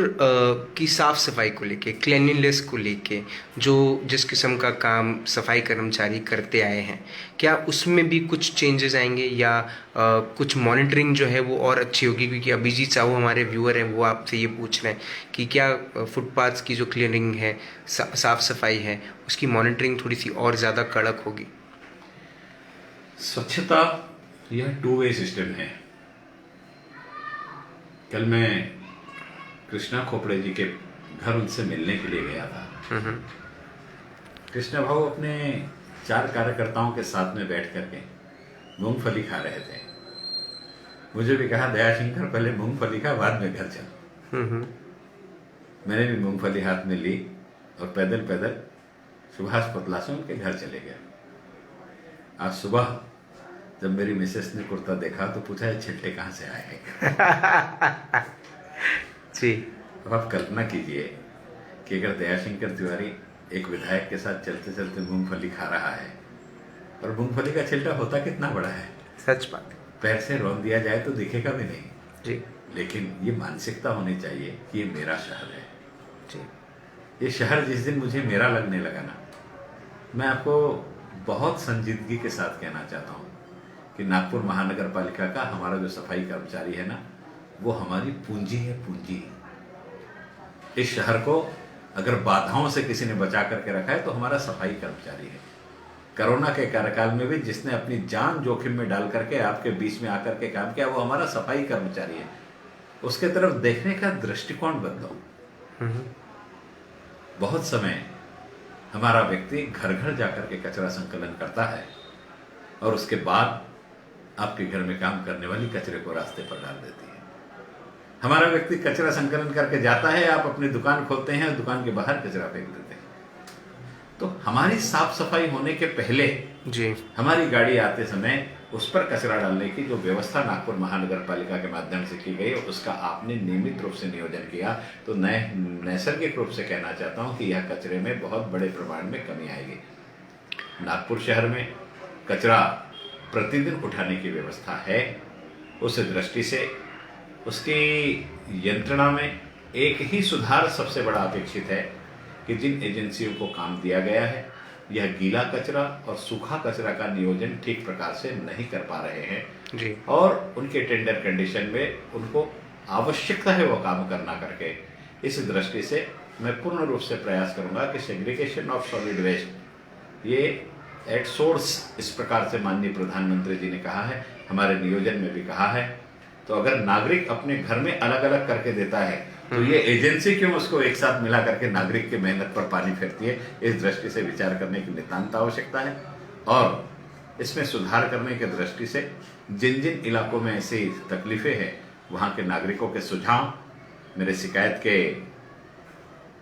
[SPEAKER 1] की साफ सफाई को लेके, क्लीनलीनेस को लेके जो जिस किस्म का काम सफाई कर्मचारी करते आए हैं, क्या उसमें भी कुछ चेंजेस आएंगे या कुछ मॉनिटरिंग जो है वो और अच्छी होगी? क्योंकि अभिजीत साहू हमारे व्यूअर हैं, वो आपसे ये पूछ रहे हैं कि क्या फुटपाथ्स की जो क्लीनिंग है, साफ सफाई है, उसकी मॉनिटरिंग थोड़ी सी और ज़्यादा कड़क होगी?
[SPEAKER 2] स्वच्छता यह 2 वे सिस्टम है। कल मैं कृष्णा खोपड़े जी के घर उनसे मिलने के लिए गया था। कृष्णा भाऊ अपने 4 कार्यकर्ताओं के साथ में बैठ करके मूंगफली खा रहे थे। मुझे भी कहा, दयाशंकर पहले मूंगफली खा, बाद में घर चल। मैंने भी मूंगफली हाथ में ली और पैदल पैदल सुभाष पतला से उनके घर चले गए। आज सुबह जब मेरी मिसेस ने कुर्ता देखा तो पूछा, ये छिट्टे कहाँ से आए हैं?
[SPEAKER 1] जी।
[SPEAKER 2] अब आप कल्पना कीजिए कि अगर दयाशंकर तिवारी एक विधायक के साथ चलते चलते मूंगफली खा रहा है, और मूंगफली का छिलका होता कितना बड़ा है,
[SPEAKER 1] सच बात।
[SPEAKER 2] पैर से रौंद दिया जाए तो दिखेगा भी नहीं
[SPEAKER 1] जी।
[SPEAKER 2] लेकिन ये मानसिकता होनी चाहिए कि ये मेरा शहर है।
[SPEAKER 1] जी।
[SPEAKER 2] ये शहर जिस दिन मुझे मेरा लगने लगा ना, मैं आपको बहुत संजीदगी के साथ कहना चाहता हूँ कि नागपुर महानगर पालिका का हमारा जो सफाई कर्मचारी है ना, वो हमारी पूंजी है, पूंजी। इस शहर को अगर बाधाओं से किसी ने बचा करके रखा है तो हमारा सफाई कर्मचारी है। कोरोना के कार्यकाल में भी जिसने अपनी जान जोखिम में डाल करके आपके बीच में आकर के काम किया, वो हमारा सफाई कर्मचारी है। उसके तरफ देखने का दृष्टिकोण बदलो। बहुत समय हमारा व्यक्ति घर घर जाकर के कचरा संकलन करता है और उसके बाद आपके घर में काम करने वाली कचरे को रास्ते पर डाल देती है। हमारा व्यक्ति कचरा संकलन करके जाता है, आप अपनी दुकान खोलते हैं और दुकान के बाहर कचरा फेंक देते हैं। तो हमारी साफ सफाई होने के पहले
[SPEAKER 1] जी,
[SPEAKER 2] हमारी गाड़ी आते समय उस पर कचरा डालने की जो व्यवस्था नागपुर महानगर पालिका के माध्यम से की गई, उसका आपने नियमित रूप से नियोजन किया तो नैसर्गिक रूप से कहना चाहता हूं कि यह कचरे में बहुत बड़े प्रमाण में कमी आएगी। नागपुर शहर में कचरा प्रतिदिन उठाने की व्यवस्था है। उस दृष्टि से उसकी यंत्रणा में एक ही सुधार सबसे बड़ा अपेक्षित है कि जिन एजेंसियों को काम दिया गया है, यह गीला कचरा और सूखा कचरा का नियोजन ठीक प्रकार से नहीं कर पा रहे हैं
[SPEAKER 1] जी।
[SPEAKER 2] और उनके टेंडर कंडीशन में उनको आवश्यकता है वो काम करना करके। इस दृष्टि से मैं पूर्ण रूप से प्रयास करूंगा कि सेग्रीगेशन ऑफ सॉलिड वेस्ट ये एट सोर्स, इस प्रकार से माननीय प्रधानमंत्री जी ने कहा है, हमारे नियोजन में भी कहा है। तो अगर नागरिक अपने घर में अलग अलग करके देता है तो ये एजेंसी क्यों उसको एक साथ मिला करके नागरिक की मेहनत पर पानी फेरती है? इस दृष्टि से विचार करने की नितांत आवश्यकता है। और इसमें सुधार करने की दृष्टि से जिन जिन इलाकों में ऐसी तकलीफें हैं वहाँ के नागरिकों के सुझाव मेरे शिकायत के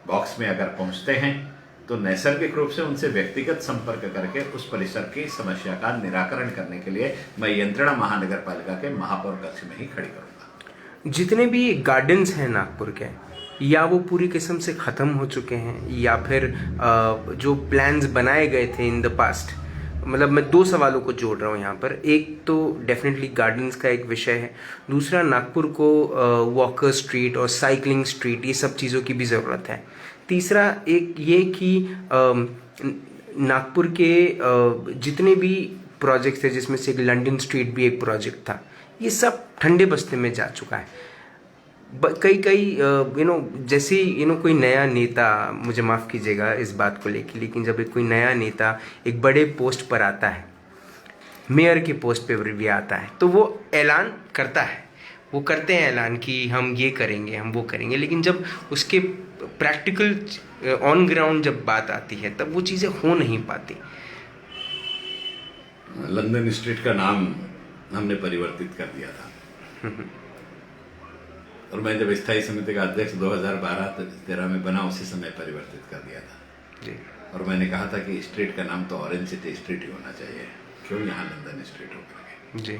[SPEAKER 2] बॉक्स में अगर पहुँचते हैं तो नैसर्गिक रूप से उनसे व्यक्तिगत संपर्क करके उस परिसर की समस्या का निराकरण करने के लिए मैं यंत्रणा महानगर पालिका के महापौर कक्ष में ही खड़ी करूंगा।
[SPEAKER 1] जितने भी गार्डन्स हैं नागपुर के, या वो पूरी किस्म से ख़त्म हो चुके हैं या फिर जो प्लान्स बनाए गए थे इन द पास्ट, मतलब मैं दो सवालों को जोड़ रहा हूँ यहाँ पर। एक तो डेफिनेटली गार्डन्स का एक विषय है, दूसरा नागपुर को वॉकर स्ट्रीट और साइकिलिंग स्ट्रीट ये सब चीज़ों की भी ज़रूरत है। तीसरा एक ये कि नागपुर के जितने भी प्रोजेक्ट्स थे जिसमें से एक लंदन स्ट्रीट भी एक प्रोजेक्ट था, ये सब ठंडे बस्ते में जा चुका है। कई जैसे कोई नया नेता, मुझे माफ़ कीजिएगा इस बात को लेके, लेकिन जब कोई नया नेता एक बड़े पोस्ट पर आता है, मेयर के पोस्ट पे भी आता है, तो वो ऐलान करता है, वो करते हैं ऐलान कि हम ये करेंगे, हम वो करेंगे, लेकिन जब उसके प्रैक्टिकल ऑन ग्राउंड जब बात आती है तब वो चीज़ें हो नहीं पाती।
[SPEAKER 2] लंदन स्ट्रीट का नाम हमने परिवर्तित कर दिया था और मैं जब स्थायी समिति का अध्यक्ष 2012-13 में बना उसी समय परिवर्तित कर दिया था
[SPEAKER 1] जी।
[SPEAKER 2] और मैंने कहा था कि स्ट्रीट का नाम तो ऑरेंज सिटी स्ट्रीट ही होना चाहिए, क्यों यहाँ लंदन स्ट्रीट होकर के।
[SPEAKER 1] जी।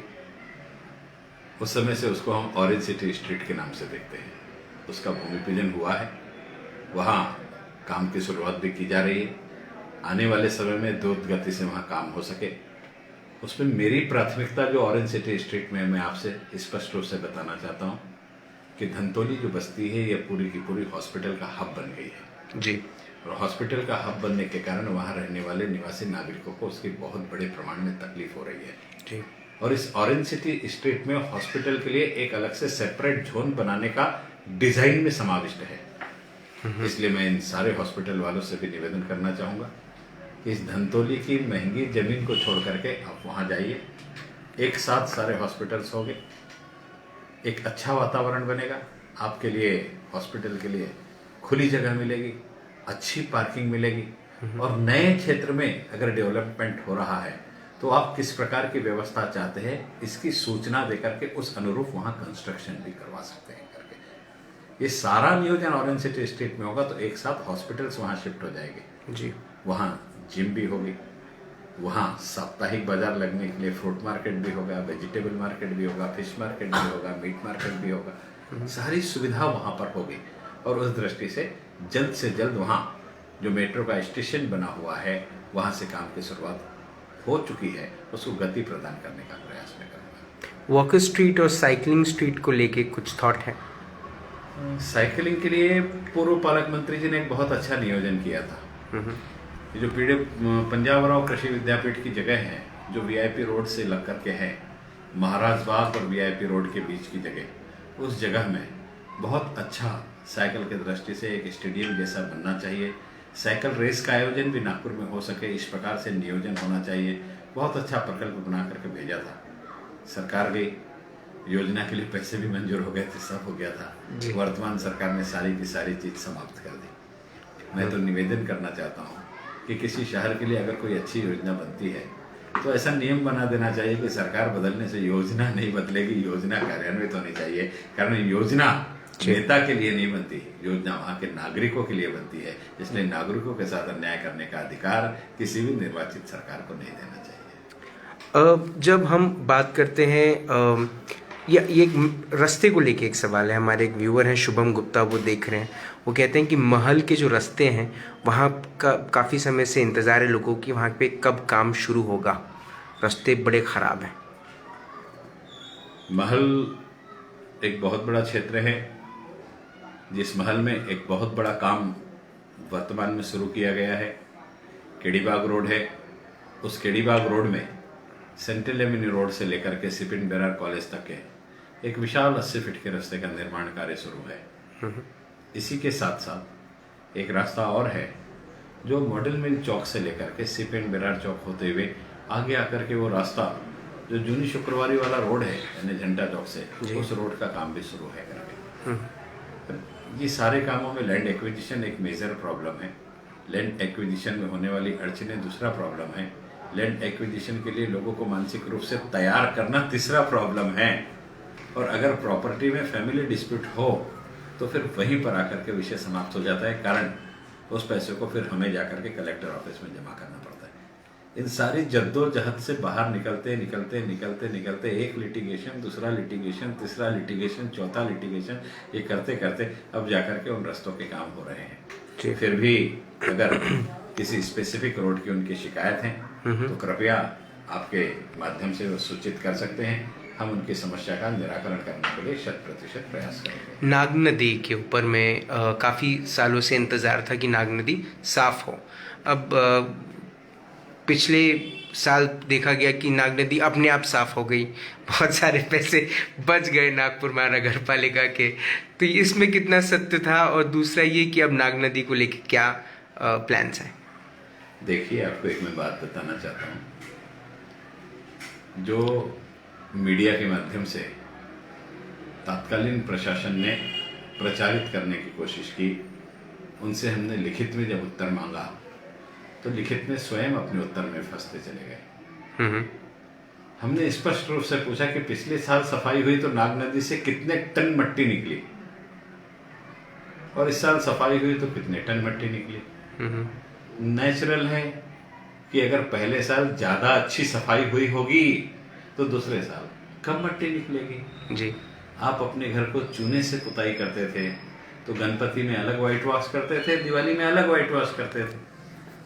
[SPEAKER 2] उस समय से उसको हम ऑरेंज सिटी स्ट्रीट के नाम से देखते हैं। उसका भूमि पूजन हुआ है, वहाँ काम की शुरुआत भी की जा रही है। आने वाले समय में द्रुत गति से वहाँ काम हो सके, उसमें मेरी प्राथमिकता जो ऑरेंज सिटी स्ट्रीट में मैं आपसे स्पष्ट रूप से बताना चाहता हूँ कि धंतोली जो बस्ती है ये पूरी की पूरी हॉस्पिटल का हब बन गई है।
[SPEAKER 1] जी।
[SPEAKER 2] और हॉस्पिटल का हब बनने के कारण वहाँ रहने वाले निवासी नागरिकों को उसकी बहुत बड़े प्रमाण में तकलीफ हो रही है।
[SPEAKER 1] जी।
[SPEAKER 2] और इस ऑरेंज सिटी स्ट्रीट में हॉस्पिटल के लिए एक अलग से सेपरेट जोन बनाने का डिजाइन में समाविष्ट है। इसलिए मैं इन सारे हॉस्पिटल वालों से भी निवेदन करना चाहूँगा कि इस धंतोली की महंगी जमीन को छोड़ करके आप वहाँ जाइए, एक साथ सारे हॉस्पिटल्स होंगे, एक अच्छा वातावरण बनेगा आपके लिए, हॉस्पिटल के लिए खुली जगह मिलेगी, अच्छी पार्किंग मिलेगी और नए क्षेत्र में अगर डेवलपमेंट हो रहा है तो आप किस प्रकार की व्यवस्था चाहते हैं इसकी सूचना देकर के उस अनुरूप वहाँ कंस्ट्रक्शन भी करवा सकते हैं करके। ये सारा नियोजन ऑरेंज सिटी स्ट्रीट में होगा तो एक साथ हॉस्पिटल्स वहाँ शिफ्ट हो जाएंगे
[SPEAKER 1] जी।
[SPEAKER 2] वहाँ जिम भी होगी, वहाँ साप्ताहिक बाजार लगने के लिए फ्रूट मार्केट भी होगा, वेजिटेबल मार्केट भी होगा, फिश मार्केट भी होगा, मीट मार्केट भी होगा, सारी सुविधा वहाँ पर होगी। और उस दृष्टि से जल्द वहाँ जो मेट्रो का स्टेशन बना हुआ है वहाँ से काम की शुरुआत हो चुकी है, उसको गति प्रदान करने का प्रयास मैं करूँगा।
[SPEAKER 1] वॉकर स्ट्रीट और साइकिलिंग स्ट्रीट को लेके कुछ थॉट है?
[SPEAKER 2] साइकिलिंग के लिए पूर्व पालक मंत्री जी ने एक बहुत अच्छा नियोजन किया था। ये जो पंजाब राव कृषि विद्यापीठ की जगह है जो वीआईपी रोड से लग करके है, महाराज बाग और वीआईपी रोड के बीच की जगह, उस जगह में बहुत अच्छा साइकिल की दृष्टि से एक स्टेडियम जैसा बनना चाहिए। साइकिल रेस का आयोजन भी नागपुर में हो सके इस प्रकार से नियोजन होना चाहिए। बहुत अच्छा प्रकल्प बना करके भेजा था, सरकार भी योजना के लिए पैसे भी मंजूर हो गए थे, सब हो गया था। वर्तमान सरकार ने सारी की सारी चीज समाप्त कर दी। मैं तो निवेदन करना चाहता हूँ कि किसी शहर के लिए अगर कोई अच्छी योजना बनती है तो ऐसा नियम बना देना चाहिए कि सरकार बदलने से योजना नहीं बदलेगी, योजना कार्यान्वित होनी चाहिए। कारण योजना नेता के लिए नहीं बनती, योजना वहाँ के नागरिकों के लिए बनती है, इसलिए नागरिकों के साथ अन्याय करने का अधिकार किसी भी निर्वाचित सरकार को नहीं देना चाहिए।
[SPEAKER 1] जब हम बात करते हैं ये एक रास्ते को लेके एक सवाल है, हमारे एक व्यूअर हैं शुभम गुप्ता, वो देख रहे हैं, वो कहते हैं कि महल के जो रास्ते हैं वहाँ का काफ़ी समय से इंतज़ार है लोगों की, वहाँ पे कब काम शुरू होगा, रास्ते बड़े ख़राब हैं।
[SPEAKER 2] महल एक बहुत बड़ा क्षेत्र है, जिस महल में एक बहुत बड़ा काम वर्तमान में शुरू किया गया है। केड़ीबाग रोड है, उस केड़ीबाग रोड में सेंट्रल एवेन्यू रोड से लेकर के सिपिन बेरार कॉलेज तक के एक विशाल 80 फीट के रास्ते का निर्माण कार्य शुरू है। इसी के साथ साथ एक रास्ता और है जो मॉडल मिल चौक से लेकर के सिपिन बेरार चौक होते हुए आगे आकर के वो रास्ता जो जूनी शुक्रवारी वाला रोड है यानी झंडा चौक से, उस रोड का काम भी शुरू है करके। ये सारे कामों में लैंड एक्विजिशन एक मेजर प्रॉब्लम है। लैंड एक्विजिशन में होने वाली अड़चनें दूसरा प्रॉब्लम है। लैंड एक्विजिशन के लिए लोगों को मानसिक रूप से तैयार करना तीसरा प्रॉब्लम है। और अगर प्रॉपर्टी में फैमिली डिस्प्यूट हो तो फिर वहीं पर आकर के विषय समाप्त हो जाता है, कारण उस पैसे को फिर हमें जाकर के कलेक्टर ऑफिस में जमा करना पड़ता है। इन सारी जद्दोजहद से बाहर निकलते निकलते निकलते निकलते एक लिटिगेशन, दूसरा लिटिगेशन, तीसरा लिटिगेशन, चौथा लिटिगेशन, ये करते करते अब जाकर के उन रस्तों के काम हो रहे हैं। फिर भी अगर किसी स्पेसिफिक रोड की उनकी शिकायत है तो कृपया आपके माध्यम से वो सूचित कर सकते हैं। हम उनकी समस्या का निराकरण करने के लिए 100% प्रयास करेंगे।
[SPEAKER 1] नाग नदी के ऊपर में काफ़ी सालों से इंतज़ार था कि नाग नदी साफ हो। अब पिछले साल देखा गया कि नाग नदी अपने आप साफ हो गई, बहुत सारे पैसे बच गए नागपुर महानगर पालिका के। तो इसमें कितना सत्य था, और दूसरा ये कि अब नाग नदी को लेकर क्या प्लान्स हैं?
[SPEAKER 2] देखिए, आपको एक मैं बात बताना चाहता हूँ। जो मीडिया के माध्यम से तत्कालीन प्रशासन ने प्रचारित करने की कोशिश की, उनसे हमने लिखित में जब उत्तर मांगा तो लिखित में स्वयं अपने उत्तर में फंसते चले गए। हमने स्पष्ट रूप से पूछा कि पिछले साल सफाई हुई तो नाग नदी से कितने टन मिट्टी निकली, और इस साल सफाई हुई तो कितने टन मिट्टी निकली। नेचुरल है कि अगर पहले साल ज्यादा अच्छी सफाई हुई होगी तो दूसरे साल कम मिट्टी निकलेगी।
[SPEAKER 1] जी,
[SPEAKER 2] आप अपने घर को चूने से पुताई करते थे तो गणपति में अलग व्हाइट वॉश करते थे, दिवाली में अलग व्हाइट वॉश करते थे।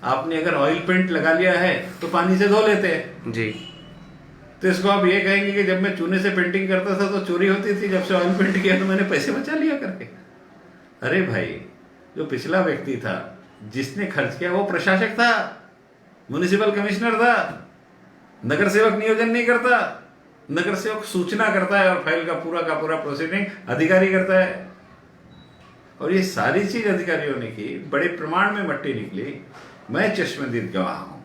[SPEAKER 2] आपने अगर ऑयल पेंट लगा लिया है तो पानी से धो लेते हैं
[SPEAKER 1] जी।
[SPEAKER 2] तो इसको आप ये कहेंगे कि जब मैं चूने से पेंटिंग करता था तो चोरी होती थी, जब से ऑयल पेंट किया तो मैंने पैसे बचा लिया करके। अरे भाई, जो पिछला व्यक्ति था जिसने खर्च किया वो प्रशासक था, म्युनिसिपल कमिश्नर था, नगर सेवक नियोजन नहीं करता। नगर सेवक सूचना करता है और फाइल का पूरा प्रोसीडिंग अधिकारी करता है। और ये सारी चीज अधिकारियों ने की, बड़े प्रमाण में मट्टी निकली। मैं चश्मदीद गवाह हूं।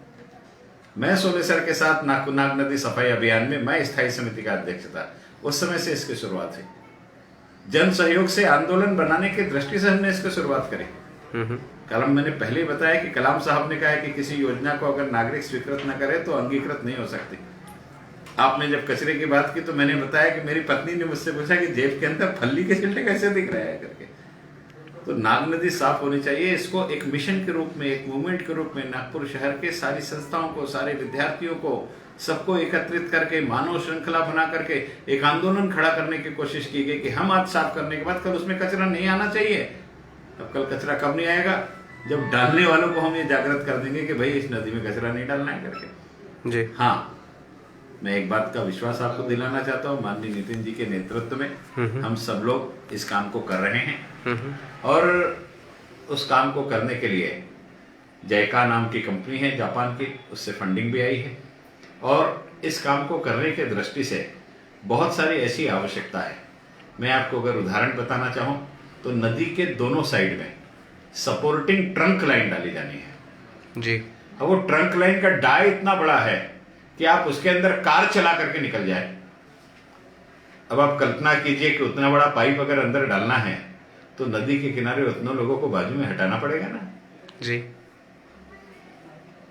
[SPEAKER 2] मैं सोलेसर के साथ नाग नदी सफाई अभियान में मैं स्थायी समिति का अध्यक्ष था। उस समय से इसकी शुरुआत हुई। जन सहयोग से आंदोलन बनाने की दृष्टि से हमने इसकी शुरुआत करी। कलम मैंने पहले ही बताया कि कलाम साहब ने कहा है कि किसी योजना को अगर नागरिक स्वीकृत न करे तो अंगीकृत नहीं हो सकती। आपने जब कचरे की बात की तो मैंने बताया कि मेरी पत्नी ने मुझसे पूछा कि जेब के अंदर फल्ली के छिलटे कैसे दिख रहे हैं करके। तो नाग नदी साफ होनी चाहिए। इसको एक मिशन के रूप में, एक मूवमेंट के रूप में नागपुर शहर के सारी संस्थाओं को, सारे विद्यार्थियों को, सबको एकत्रित करके मानव श्रृंखला बना करके एक आंदोलन खड़ा करने की कोशिश की गई कि हम आज साफ करने के बाद कल उसमें कचरा नहीं आना चाहिए। अब कल कचरा कब नहीं आएगा? जब डालने वालों को हम ये जागृत कर देंगे कि भाई इस नदी में कचरा नहीं डालना है करके।
[SPEAKER 1] जी
[SPEAKER 2] हाँ, मैं एक बात का विश्वास आपको दिलाना चाहता हूँ, माननीय नितिन जी के नेतृत्व में हम सब लोग इस काम को कर रहे हैं। और उस काम को करने के लिए जायका नाम की कंपनी है जापान की, उससे फंडिंग भी आई है। और इस काम को करने के दृष्टि से बहुत सारी ऐसी आवश्यकता है। मैं आपको अगर उदाहरण बताना चाहूँ तो नदी के दोनों साइड में सपोर्टिंग ट्रंक लाइन डाली जानी है
[SPEAKER 1] जी।
[SPEAKER 2] अब वो ट्रंक लाइन का डाई इतना बड़ा है कि आप उसके अंदर कार चला करके निकल जाए। अब आप कल्पना कीजिए कि उतना बड़ा पाइप अगर अंदर डालना है तो नदी के किनारे उतने लोगों को बाजू में हटाना पड़ेगा ना
[SPEAKER 1] जी।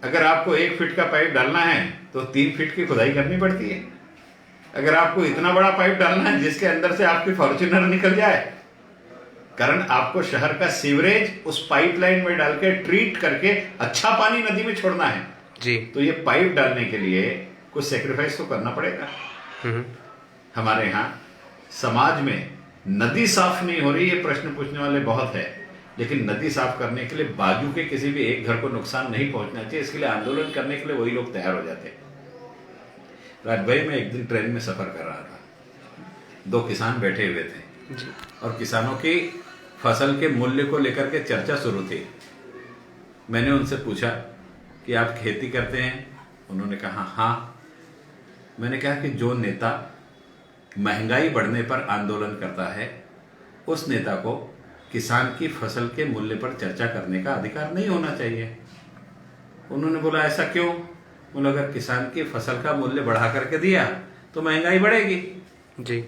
[SPEAKER 2] अगर आपको 1 फीट का पाइप डालना है तो 3 फीट की खुदाई करनी पड़ती है। अगर आपको इतना बड़ा पाइप डालना है जिसके अंदर से आपकी फॉर्च्यूनर निकल जाए, कारण आपको शहर का सीवरेज उस पाइपलाइन में डाल के ट्रीट करके अच्छा पानी नदी में छोड़ना है
[SPEAKER 1] जी।
[SPEAKER 2] तो ये पाइप डालने के लिए कुछ सेक्रीफाइस तो करना पड़ेगा। हमारे यहाँ समाज में नदी साफ नहीं हो रही, ये प्रश्न पूछने वाले बहुत है, लेकिन नदी साफ करने के लिए बाजू के किसी भी एक घर को नुकसान नहीं पहुंचना चाहिए। इसके लिए आंदोलन करने के लिए वही लोग तैयार हो जाते हैं। राज भाई, मैं एक दिन ट्रेन में सफर कर रहा था, 2 किसान बैठे हुए थे
[SPEAKER 1] जी। और
[SPEAKER 2] किसानों की फसल के मूल्य को लेकर के चर्चा शुरू थी। मैंने उनसे पूछा कि आप खेती करते हैं? उन्होंने कहा हाँ। मैंने कहा कि जो नेता महंगाई बढ़ने पर आंदोलन करता है उस नेता को किसान की फसल के मूल्य पर चर्चा करने का अधिकार नहीं होना चाहिए। उन्होंने बोला ऐसा क्यों? बोला अगर किसान की फसल का मूल्य बढ़ा करके दिया तो महंगाई बढ़ेगी
[SPEAKER 1] जी।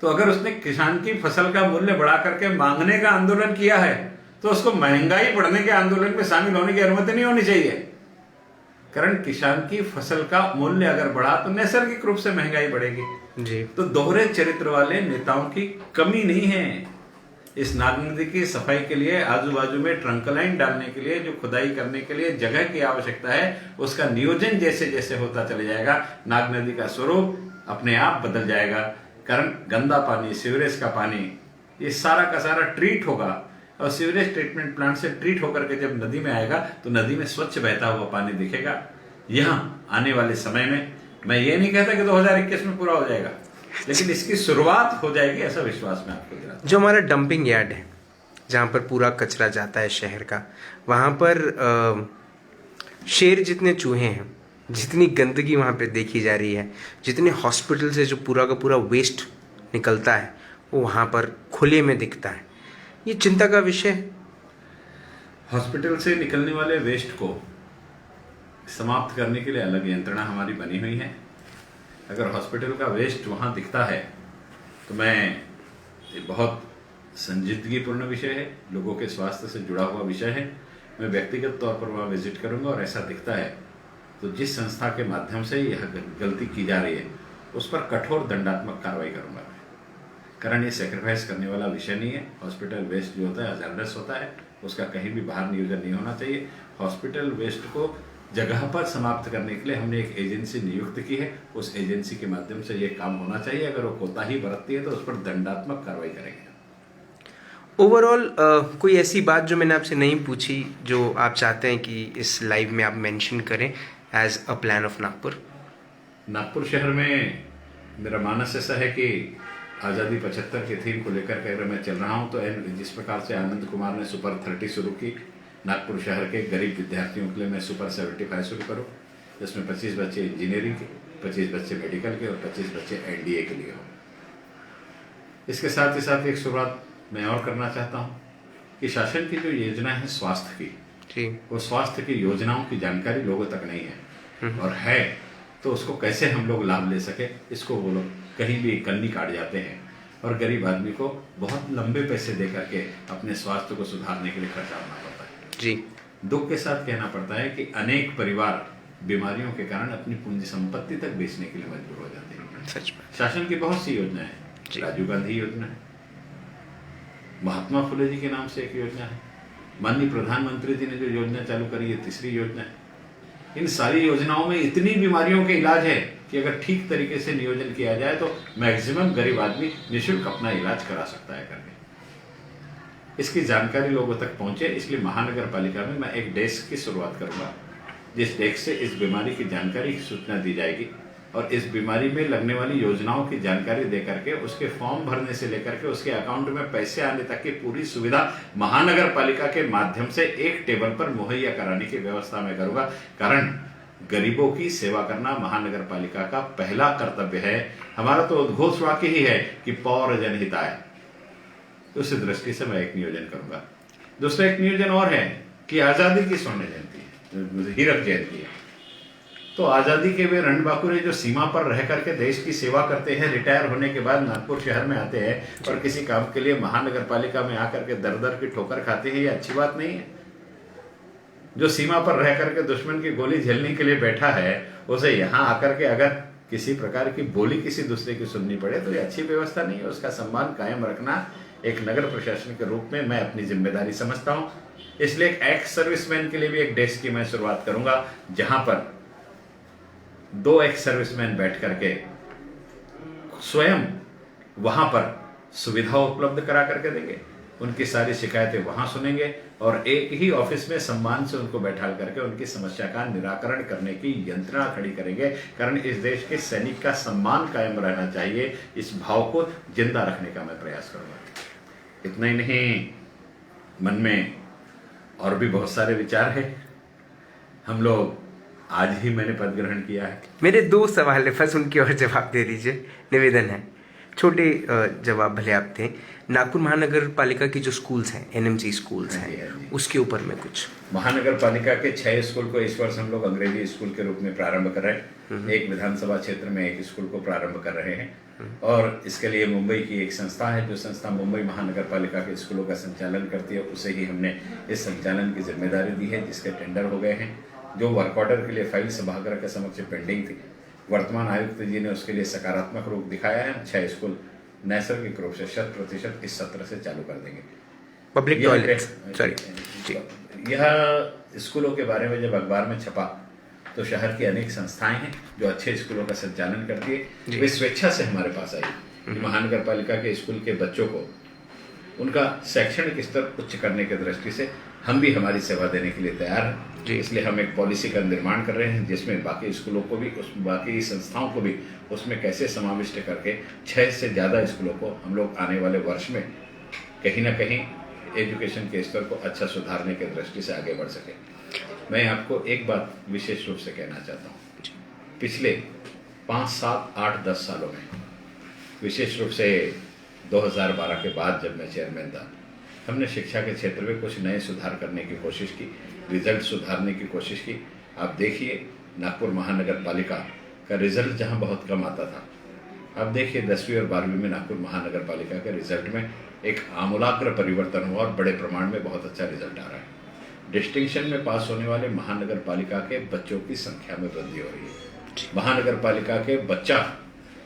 [SPEAKER 2] तो अगर उसने किसान की फसल का मूल्य बढ़ा करके मांगने का आंदोलन किया है तो उसको महंगाई बढ़ने के आंदोलन में शामिल होने की अनुमति नहीं होनी चाहिए। कारण किसान की फसल का मूल्य अगर बढ़ा तो नैसर्गिक रूप से महंगाई बढ़ेगी
[SPEAKER 1] जी।
[SPEAKER 2] तो दोहरे चरित्र वाले नेताओं की कमी नहीं है। इस नाग नदी की सफाई के लिए आजू बाजू में ट्रंक लाइन डालने के लिए जो खुदाई करने के लिए जगह की आवश्यकता है, उसका नियोजन जैसे जैसे होता चले जाएगा, नाग नदी का स्वरूप अपने आप बदल जाएगा। कारण गंदा पानी, सीवरेज का पानी, ये सारा का सारा ट्रीट होगा और सीवरेज ट्रीटमेंट प्लांट से ट्रीट होकर के जब नदी में आएगा तो नदी में स्वच्छ बहता हुआ पानी दिखेगा। यहाँ आने वाले समय में, मैं ये नहीं कहता कि 2021 में पूरा हो जाएगा, लेकिन इसकी शुरुआत हो जाएगी, ऐसा विश्वास मैं आपको दिलाता हूं।
[SPEAKER 1] जो हमारा डंपिंग यार्ड है जहाँ पर पूरा कचरा जाता है शहर का, वहाँ पर शेर जितने चूहे हैं, जितनी गंदगी वहाँ पे देखी जा रही है, जितने हॉस्पिटल से जो पूरा का पूरा वेस्ट निकलता है वो वहाँ पर खुले में दिखता है। ये चिंता का विषय है।
[SPEAKER 2] हॉस्पिटल से निकलने वाले वेस्ट को समाप्त करने के लिए अलग यंत्रणा हमारी बनी हुई है। अगर हॉस्पिटल का वेस्ट वहाँ दिखता है तो ये बहुत संजीदगीपूर्ण विषय है, लोगों के स्वास्थ्य से जुड़ा हुआ विषय है। मैं व्यक्तिगत तौर पर वहाँ विजिट करूंगा और ऐसा दिखता है तो जिस संस्था के माध्यम से यह गलती की जा रही है उस पर कठोर दंडात्मक कार्रवाई करूंगा मैं। कारण ये सेक्रीफाइस करने वाला विषय नहीं है। हॉस्पिटल वेस्ट जो होता है हजारडस होता है, उसका कहीं भी बाहर नियोजन नहीं होना चाहिए। हॉस्पिटल वेस्ट को जगह पर समाप्त करने के लिए हमने एक एजेंसी नियुक्त की है, उस एजेंसी के माध्यम से ये काम होना चाहिए। अगर वो कोताही बरतती है तो उस पर दंडात्मक कार्रवाई करेंगे।
[SPEAKER 1] ओवरऑल कोई ऐसी बात जो मैंने आपसे नहीं पूछी जो आप चाहते हैं कि इस लाइव में आप मेंशन करें as a plan of Nagpur?
[SPEAKER 2] Nagpur शहर में मेरा मानस ऐसा है कि आज़ादी 75 के थीम को लेकर के अगर मैं चल रहा हूं तो जिस प्रकार से आनंद कुमार ने सुपर 30 शुरू की, नागपुर शहर के गरीब विद्यार्थियों के लिए मैं सुपर 75 शुरू करूं, जिसमें 25 बच्चे इंजीनियरिंग के, 25 बच्चे मेडिकल के और 25 बच्चे एनडीए के लिए हों। इसके साथ ही साथ एक शुरुआत मैं और करना चाहता हूं कि शासन की जो योजना है स्वास्थ्य की, वो स्वास्थ्य की योजनाओं की जानकारी लोगों तक नहीं है, और है तो उसको कैसे हम लोग लाभ ले सके, इसको वो लोग कहीं भी कन्नी काट जाते हैं और गरीब आदमी को बहुत लंबे पैसे दे करके अपने स्वास्थ्य को सुधारने के लिए खर्चा करना पड़ता है।
[SPEAKER 1] जी,
[SPEAKER 2] दुख के साथ कहना पड़ता है कि अनेक परिवार बीमारियों के कारण अपनी पूंजी संपत्ति तक बेचने के लिए मजबूर हो जाते हैं।
[SPEAKER 1] सच में
[SPEAKER 2] शासन की बहुत सी योजना है, राजीव गांधी योजना है, महात्मा फुले जी के नाम से एक योजना है, माननीय प्रधानमंत्री जी ने जो योजना चालू करी है तीसरी योजना है। इन सारी योजनाओं में इतनी बीमारियों के इलाज है कि अगर ठीक तरीके से नियोजन किया जाए तो मैक्सिमम गरीब आदमी निःशुल्क अपना इलाज करा सकता है करके। इसकी जानकारी लोगों तक पहुंचे, इसलिए महानगर पालिका में मैं एक डेस्क की शुरुआत करूंगा, जिस डेस्क से इस बीमारी की जानकारी की सूचना दी जाएगी और इस बीमारी में लगने वाली योजनाओं की जानकारी दे करके उसके फॉर्म भरने से लेकर के उसके अकाउंट में पैसे आने तक की पूरी सुविधा महानगर पालिका के माध्यम से एक टेबल पर मुहैया कराने की व्यवस्था मैं करूंगा। कारण गरीबों की सेवा करना महानगर पालिका का पहला कर्तव्य है। हमारा तो उद्घोष वाक्य ही है कि पौर जनहिताय। उस दृष्टि से मैं एक नियोजन करूंगा। दूसरा एक नियोजन और है कि आजादी की स्वर्ण जयंती है, हीरक जयंती है, तो आजादी के वे रणबांकुरे जो सीमा पर रह करके देश की सेवा करते हैं, रिटायर होने के बाद नागपुर शहर में आते हैं और किसी काम के लिए महानगर पालिका में आकर के दर दर की ठोकर खाते हैं, ये अच्छी बात नहीं है। जो सीमा पर रह करके दुश्मन की गोली झेलने के लिए बैठा है, उसे यहाँ आकर के अगर किसी प्रकार की बोली किसी दूसरे की सुननी पड़े तो ये अच्छी व्यवस्था नहीं है। उसका सम्मान कायम रखना एक नगर प्रशासन के रूप में मैं अपनी जिम्मेदारी समझता हूँ। इसलिए एक एक्स सर्विसमैन के लिए भी एक डेस्क की मैं शुरुआत करूंगा, जहां पर 2 एक्स सर्विसमैन बैठ करके स्वयं वहां पर सुविधा उपलब्ध करा करके देंगे, उनकी सारी शिकायतें वहां सुनेंगे और एक ही ऑफिस में सम्मान से उनको बैठा करके उनकी समस्या का निराकरण करने की यंत्रणा खड़ी करेंगे। कारण इस देश के सैनिक का सम्मान कायम रहना चाहिए, इस भाव को जिंदा रखने का मैं प्रयास करूंगा। इतना ही नहीं, मन में और भी बहुत सारे विचार है। हम लोग आज ही मैंने पद ग्रहण किया है।
[SPEAKER 1] मेरे 2 सवाल है, बस उनकी और जवाब दे दीजिए, निवेदन है, छोटे जवाब भले आप दें। नागपुर महानगर पालिका की जो स्कूल्स हैं, एनएमसी स्कूल्स हैं, उसके ऊपर में कुछ।
[SPEAKER 2] महानगर पालिका के 6 स्कूल को इस वर्ष हम लोग अंग्रेजी स्कूल के रूप में प्रारंभ कर रहे हैं। एक विधानसभा क्षेत्र में एक स्कूल को प्रारंभ कर रहे हैं और इसके लिए मुंबई की एक संस्था है, जो संस्था मुंबई महानगर पालिका के स्कूलों का संचालन करती है, उसे ही हमने इस संचालन की जिम्मेदारी दी है, जिसके टेंडर हो गए हैं। जो वर्क ऑर्डर के लिए फाइल सभागार के समक्ष पेंडिंग थी, वर्तमान आयुक्त जी ने उसके लिए सकारात्मक रूप दिखाया है। 6 स्कूल नैसर्गिक रूप से 100% इस सत्र से चालू कर देंगे।
[SPEAKER 1] पब्लिक
[SPEAKER 2] यह
[SPEAKER 1] टॉयलेट, सॉरी जी।
[SPEAKER 2] यह स्कूलों के बारे में जब अखबार में छपा तो शहर की अनेक संस्थाएं हैं जो अच्छे स्कूलों का संचालन करती है, वे स्वेच्छा से हमारे पास आई। महानगर पालिका के स्कूल के बच्चों को उनका शैक्षणिक स्तर उच्च करने की दृष्टि से हम भी हमारी सेवा देने के लिए तैयार हैं। इसलिए हम एक पॉलिसी का निर्माण कर रहे हैं जिसमें बाकी स्कूलों को भी, बाकी संस्थाओं को भी उसमें कैसे समाविष्ट करके 6 से ज़्यादा स्कूलों को हम लोग आने वाले वर्ष में कहीं ना कहीं एजुकेशन के स्तर को अच्छा सुधारने की दृष्टि से आगे बढ़ सके। मैं आपको एक बात विशेष रूप से कहना चाहता हूँ। पिछले 5, 7, 8, 10 सालों में, विशेष रूप से 2012 के बाद जब मैं चेयरमैन था, हमने शिक्षा के क्षेत्र में कुछ नए सुधार करने की कोशिश की, रिजल्ट सुधारने की कोशिश की। आप देखिए नागपुर महानगर पालिका का रिजल्ट जहां बहुत कम आता था, आप देखिए 10वीं और 12वीं में नागपुर महानगर पालिका के रिजल्ट में एक आमूलाग्र परिवर्तन हुआ और बड़े प्रमाण में बहुत अच्छा रिजल्ट आ रहा है। डिस्टिंक्शन में पास होने वाले महानगर पालिका के बच्चों की संख्या में वृद्धि हो रही है। महानगर पालिका के बच्चा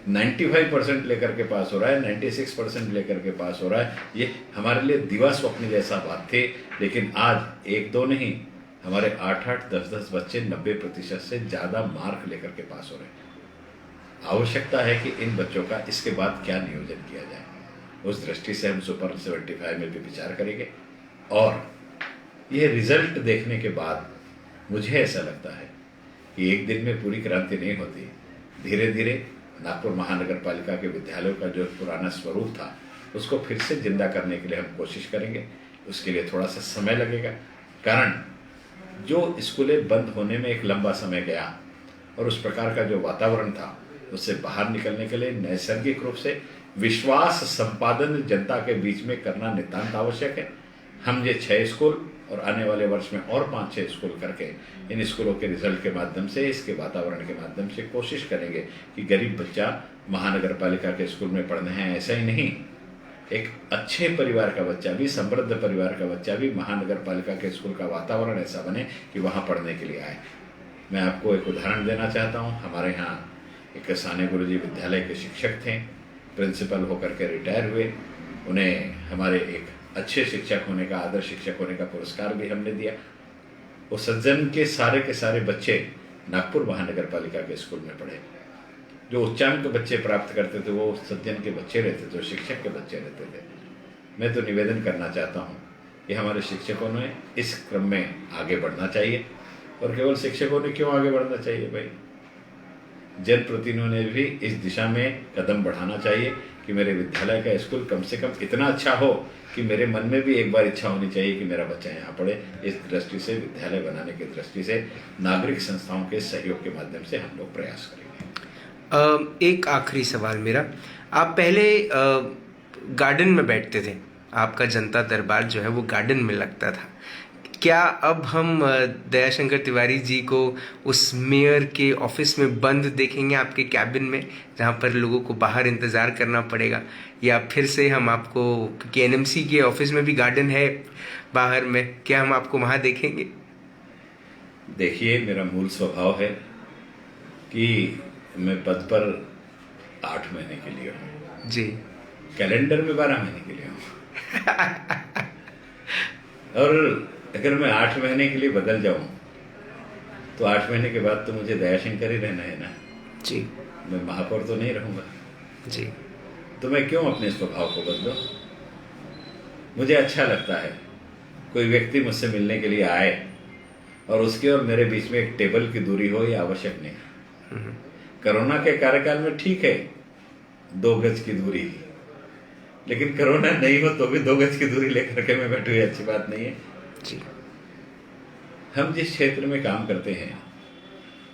[SPEAKER 2] 95% लेकर के पास हो रहा है, 96% लेकर के पास हो रहा है। ये हमारे लिए दिवा स्वप्न जैसा बात थे, लेकिन आज 1-2 नहीं, हमारे 8-8, 10-10 बच्चे 90% से ज़्यादा मार्क लेकर के पास हो रहे हैं। आवश्यकता है कि इन बच्चों का इसके बाद क्या नियोजन किया जाए, उस दृष्टि से हम सुपर 75 में भी विचार करेंगे। और यह रिजल्ट देखने के बाद मुझे ऐसा लगता है कि एक दिन में पूरी क्रांति नहीं होती। धीरे धीरे नागपुर महानगर पालिका के विद्यालयों का जो पुराना स्वरूप था उसको फिर से जिंदा करने के लिए हम कोशिश करेंगे। उसके लिए थोड़ा सा समय लगेगा, कारण जो स्कूलें बंद होने में एक लंबा समय गया और उस प्रकार का जो वातावरण था उससे बाहर निकलने के लिए नैसर्गिक रूप से विश्वास संपादन जनता के बीच में करना नितांत आवश्यक है। हम ये 6 स्कूल और आने वाले वर्ष में और 5-6 स्कूल करके इन स्कूलों के रिजल्ट के माध्यम से, इसके वातावरण के माध्यम से कोशिश करेंगे कि गरीब बच्चा महानगर पालिका के स्कूल में पढ़ने हैं ऐसा ही नहीं, एक अच्छे परिवार का बच्चा भी, समृद्ध परिवार का बच्चा भी महानगर पालिका के स्कूल का वातावरण ऐसा बने कि वहाँ पढ़ने के लिए आए। मैं आपको एक उदाहरण देना चाहता हूँ। हमारे यहाँ एक साने गुरुजी विद्यालय के शिक्षक थे, प्रिंसिपल होकर के रिटायर हुए। उन्हें हमारे एक अच्छे शिक्षक होने का, आदर्श शिक्षक होने का पुरस्कार भी हमने दिया। वो सज्जन के सारे बच्चे नागपुर महानगर पालिका के स्कूल में पढ़े। जो उच्चांक बच्चे प्राप्त करते थे वो सज्जन के बच्चे रहते थे, जो शिक्षक के बच्चे रहते थे। मैं तो निवेदन करना चाहता हूँ कि हमारे शिक्षकों ने इस क्रम में आगे बढ़ना चाहिए। और केवल शिक्षकों ने क्यों आगे बढ़ना चाहिए भाई, जनप्रतिनिधियों ने भी इस दिशा में कदम बढ़ाना चाहिए कि मेरे विद्यालय का स्कूल कम से कम इतना अच्छा हो कि मेरे मन में भी एक बार इच्छा होनी चाहिए कि मेरा बच्चा यहाँ पढ़े। इस दृष्टि से, विद्यालय बनाने की दृष्टि से नागरिक संस्थाओं के सहयोग के माध्यम से हम लोग प्रयास करेंगे।
[SPEAKER 1] एक आखिरी सवाल मेरा, आप पहले गार्डन में बैठते थे, आपका जनता दरबार जो है वो गार्डन में लगता था। क्या अब हम दयाशंकर तिवारी जी को उस मेयर के ऑफिस में बंद देखेंगे, आपके कैबिन में, जहाँ पर लोगों को बाहर इंतज़ार करना पड़ेगा, या फिर से हम आपको, क्योंकि एनएमसी के ऑफिस में भी गार्डन है बाहर में, क्या हम आपको वहाँ देखेंगे?
[SPEAKER 2] देखिए, मेरा मूल स्वभाव है कि मैं पद पर 8 महीने के लिए हूँ
[SPEAKER 1] जी,
[SPEAKER 2] कैलेंडर में 12 महीने के लिए हूँ। और अगर मैं 8 महीने के लिए बदल जाऊं तो 8 महीने के बाद तो मुझे दयाशंकर ही रहना है ना
[SPEAKER 1] जी,
[SPEAKER 2] मैं महापौर तो नहीं रहूंगा
[SPEAKER 1] जी।
[SPEAKER 2] तो मैं क्यों अपने स्वभाव को बदलूं। मुझे अच्छा लगता है कोई व्यक्ति मुझसे मिलने के लिए आए और उसके और मेरे बीच में एक टेबल की दूरी हो, ये आवश्यक नहीं। कोरोना के कार्यकाल में ठीक है 2 गज की दूरी, लेकिन कोरोना नहीं हो तो भी 2 गज की दूरी लेकर के मैं बैठूं, अच्छी बात नहीं है
[SPEAKER 1] जी।
[SPEAKER 2] हम जिस क्षेत्र में काम करते हैं,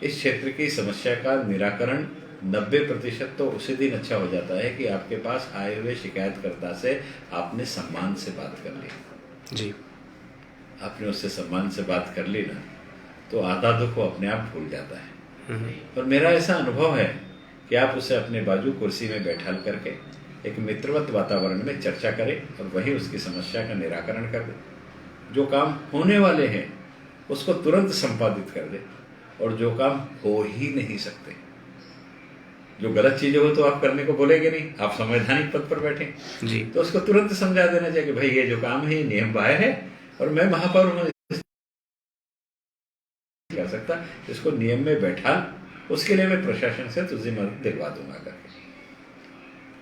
[SPEAKER 2] इस क्षेत्र की समस्या का निराकरण 90% तो उसी दिन अच्छा हो जाता है कि आपके पास आए हुए शिकायतकर्ता से आपने सम्मान से बात कर ली
[SPEAKER 1] जी।
[SPEAKER 2] आपने उससे सम्मान से बात कर ली ना, तो आधा दुख वो अपने आप भूल जाता है। और मेरा ऐसा अनुभव है कि आप उसे अपने बाजू कुर्सी में बैठाल करके एक मित्रवत वातावरण में चर्चा करें और वही उसकी समस्या का निराकरण कर दे। जो काम होने वाले हैं उसको तुरंत संपादित कर दे, और जो काम हो ही नहीं सकते, जो गलत चीजें हो तो आप करने को बोलेंगे नहीं, आप संवैधानिक पद पर बैठे
[SPEAKER 1] जी
[SPEAKER 2] तो उसको तुरंत समझा देना चाहिए कि भाई ये जो काम है ये नियम बाह्य है और मैं महापौर हूं कर सकता, इसको नियम में बैठा, उसके लिए मैं प्रशासन से तुझे मदद दिलवा दूंगा करके।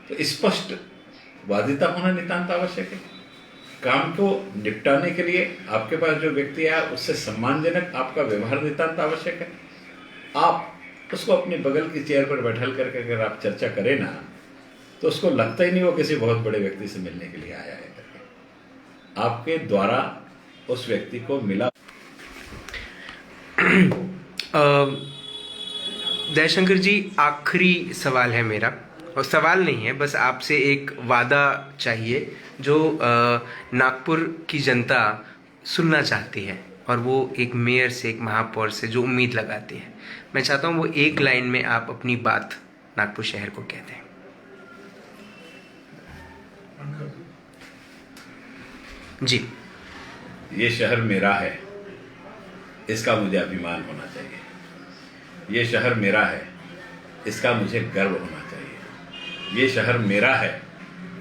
[SPEAKER 2] तो स्पष्ट वादिता होना नितांत आवश्यक है। काम को निपटाने के लिए आपके पास जो व्यक्ति है उससे सम्मानजनक आपका व्यवहार नितांत आवश्यक है। आप उसको अपने बगल की चेयर पर बैठल करके अगर आप चर्चा करें ना, तो उसको लगता ही नहीं वो किसी बहुत बड़े व्यक्ति से मिलने के लिए आया है करके। आपके द्वारा उस व्यक्ति को मिला।
[SPEAKER 1] दयाशंकर जी, आखिरी सवाल है मेरा, और सवाल नहीं है, बस आपसे एक वादा चाहिए जो नागपुर की जनता सुनना चाहती है, और वो एक मेयर से, एक महापौर से जो उम्मीद लगाती है। मैं चाहता हूँ वो एक लाइन में आप अपनी बात नागपुर शहर को कह दें। जी।
[SPEAKER 2] ये शहर मेरा है, इसका मुझे अभिमान होना चाहिए। ये शहर मेरा है, इसका मुझे गर्व होना चाहिए। ये शहर मेरा है,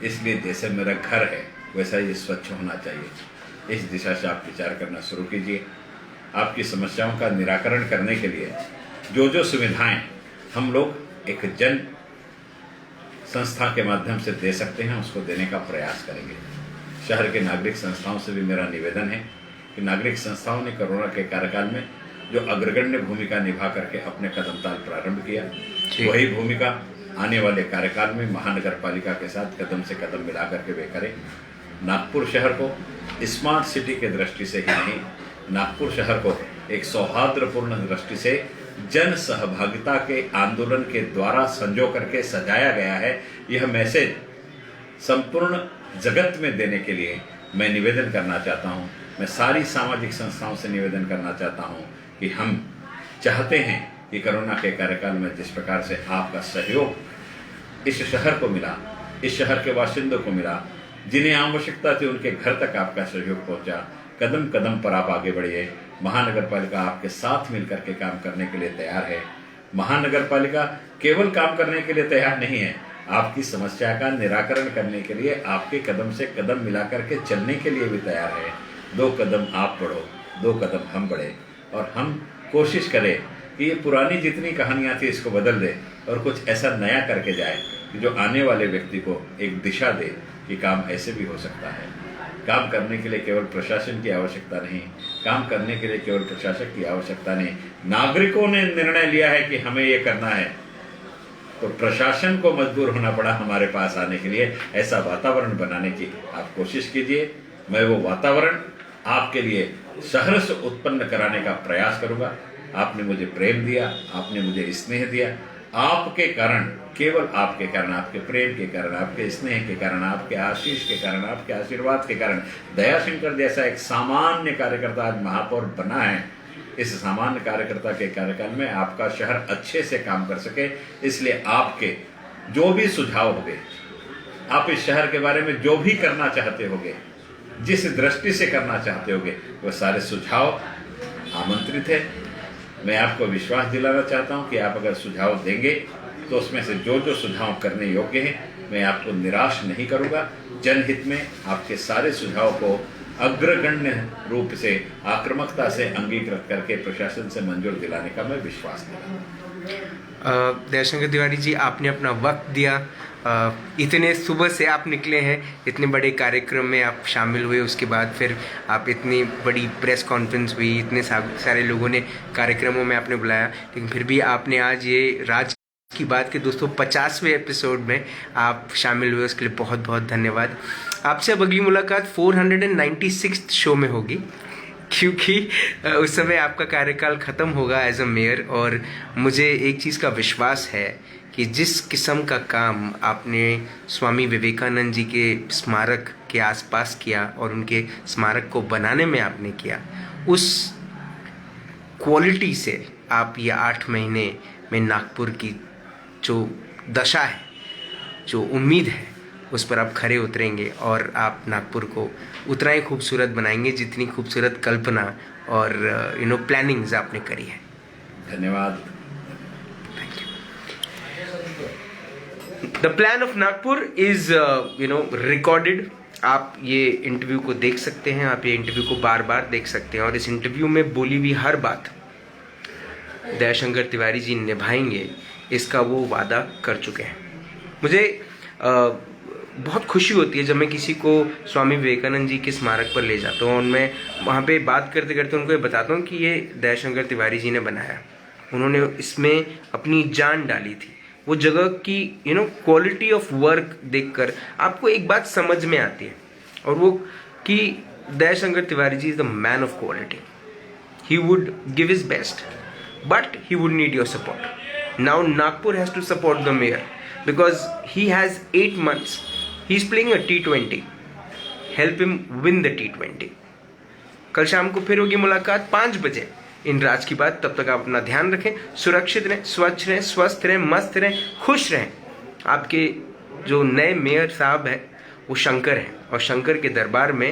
[SPEAKER 2] इसलिए जैसे मेरा घर है वैसा ये स्वच्छ होना चाहिए। इस दिशा से आप विचार करना शुरू कीजिए। आपकी समस्याओं का निराकरण करने के लिए जो जो सुविधाएं हम लोग एक जन संस्था के माध्यम से दे सकते हैं उसको देने का प्रयास करेंगे। शहर के नागरिक संस्थाओं से भी मेरा निवेदन है कि नागरिक संस्थाओं ने कोरोना के कार्यकाल में जो अग्रगण्य भूमिका निभा करके अपने कदम ताल प्रारंभ किया, वही भूमिका आने वाले कार्यकाल में महानगर पालिका के साथ कदम से कदम मिला करके वे करें। नागपुर शहर को स्मार्ट सिटी के दृष्टि से ही नहीं, नागपुर शहर को एक सौहार्दपूर्ण दृष्टि से जन सहभागिता के आंदोलन के द्वारा संजो करके सजाया गया है। यह मैसेज संपूर्ण जगत में देने के लिए मैं निवेदन करना चाहता हूं। मैं सारी सामाजिक संस्थाओं से निवेदन करना चाहता हूं कि हम चाहते हैं कि कोरोना के कार्यकाल में जिस प्रकार से आपका सहयोग इस शहर को मिला, इस शहर के बाशिंदों को मिला, जिन्हें आवश्यकता थी उनके घर तक आपका सहयोग पहुंचा, कदम कदम पर आप आगे बढ़िए। महानगर पालिका आपके साथ मिलकर के काम करने के लिए तैयार है। महानगर पालिका केवल काम करने के लिए तैयार नहीं है, आपकी समस्या का निराकरण करने के लिए आपके कदम से कदम मिलाकर के चलने के लिए भी तैयार है। 2 कदम आप बढ़ो, 2 कदम हम बढ़े, और हम कोशिश करें कि ये पुरानी जितनी कहानियां थी इसको बदल दे और कुछ ऐसा नया करके जाए कि जो आने वाले व्यक्ति को एक दिशा दे कि काम ऐसे भी हो सकता है। काम करने के लिए केवल प्रशासन की आवश्यकता नहीं, काम करने के लिए केवल प्रशासक की आवश्यकता नहीं, नागरिकों ने निर्णय लिया है कि हमें ये करना है, तो प्रशासन को मजबूर होना पड़ा हमारे पास आने के लिए। ऐसा वातावरण बनाने की आप कोशिश कीजिए। मैं वो वातावरण आपके लिए शहर से उत्पन्न कराने का प्रयास करूंगा। आपने मुझे प्रेम दिया, आपने मुझे स्नेह दिया, आपके कारण, केवल आपके कारण, आपके प्रेम के कारण, आपके स्नेह के कारण, आपके आशीष के कारण, आपके आशीर्वाद के कारण दयाशंकर जैसा एक सामान्य कार्यकर्ता आज महापौर बना है। इस सामान्य कार्यकर्ता के कार्यकाल में आपका शहर अच्छे से काम कर सके, इसलिए आपके जो भी सुझाव होंगे, आप इस शहर के बारे में जो भी करना चाहते होंगे, जिस दृष्टि से करना चाहते होंगे, वह सारे सुझाव आमंत्रित है। मैं आपको विश्वास दिलाना चाहता हूं कि आप अगर सुझाव देंगे तो उसमें से जो जो सुझाव करने योग्य हैं मैं आपको निराश नहीं करूंगा। जनहित में आपके सारे सुझाव को अग्रगण्य रूप से आक्रामकता से अंगीकृत करके प्रशासन से मंजूर दिलाने का मैं विश्वास दिलाऊंगा।
[SPEAKER 1] दयाशंकर तिवारी जी, आपने अपना वक्त दिया, इतने सुबह से आप निकले हैं, इतने बड़े कार्यक्रम में आप शामिल हुए, उसके बाद फिर आप इतनी बड़ी प्रेस कॉन्फ्रेंस हुई, इतने सारे लोगों ने कार्यक्रमों में आपने बुलाया, लेकिन फिर भी आपने आज ये राज की बात के दोस्तों 50वें एपिसोड में आप शामिल हुए, उसके लिए बहुत बहुत धन्यवाद। आपसे अब अगली मुलाकात 496 शो में होगी, क्योंकि उस समय आपका कार्यकाल ख़त्म होगा एज अ मेयर, और मुझे एक चीज़ का विश्वास है कि जिस किस्म का काम आपने स्वामी विवेकानंद जी के स्मारक के आसपास किया और उनके स्मारक को बनाने में आपने किया, उस क्वालिटी से आप ये 8 महीने में नागपुर की जो दशा है, जो उम्मीद है, उस पर आप खरे उतरेंगे और आप नागपुर को उतना ही खूबसूरत बनाएंगे जितनी खूबसूरत कल्पना और प्लानिंग्स आपने करी है।
[SPEAKER 2] धन्यवाद।
[SPEAKER 1] The plan of Nagpur is recorded. आप ये इंटरव्यू को देख सकते हैं, आप ये इंटरव्यू को बार बार देख सकते हैं, और इस इंटरव्यू में बोली हुई हर बात दयाशंकर तिवारी जी निभाएंगे, इसका वो वादा कर चुके हैं। मुझे बहुत खुशी होती है जब मैं किसी को स्वामी विवेकानंद जी के स्मारक पर ले जाता हूँ और मैं वहाँ पे बात करते करते उनको ये बताता हूँ कि ये दयाशंकर तिवारी जी ने बनाया, उन्होंने इसमें अपनी जान डाली थी। वो जगह की क्वालिटी ऑफ वर्क देखकर आपको एक बात समझ में आती है, और वो कि Dayashankar Tiwari ji is the man of quality. He would give his best, but he would need your support. Now Nagpur has to support the mayor because he has 8 months. He's playing a T20. Help him win the T20. कल शाम को फिर होगी मुलाकात 5 बजे इन राज की बात। तब तक आप अपना ध्यान रखें, सुरक्षित रहें, स्वच्छ रहें, स्वस्थ रहें, मस्त रहें, खुश रहें। आपके जो नए मेयर साहब हैं वो शंकर हैं, और शंकर के दरबार में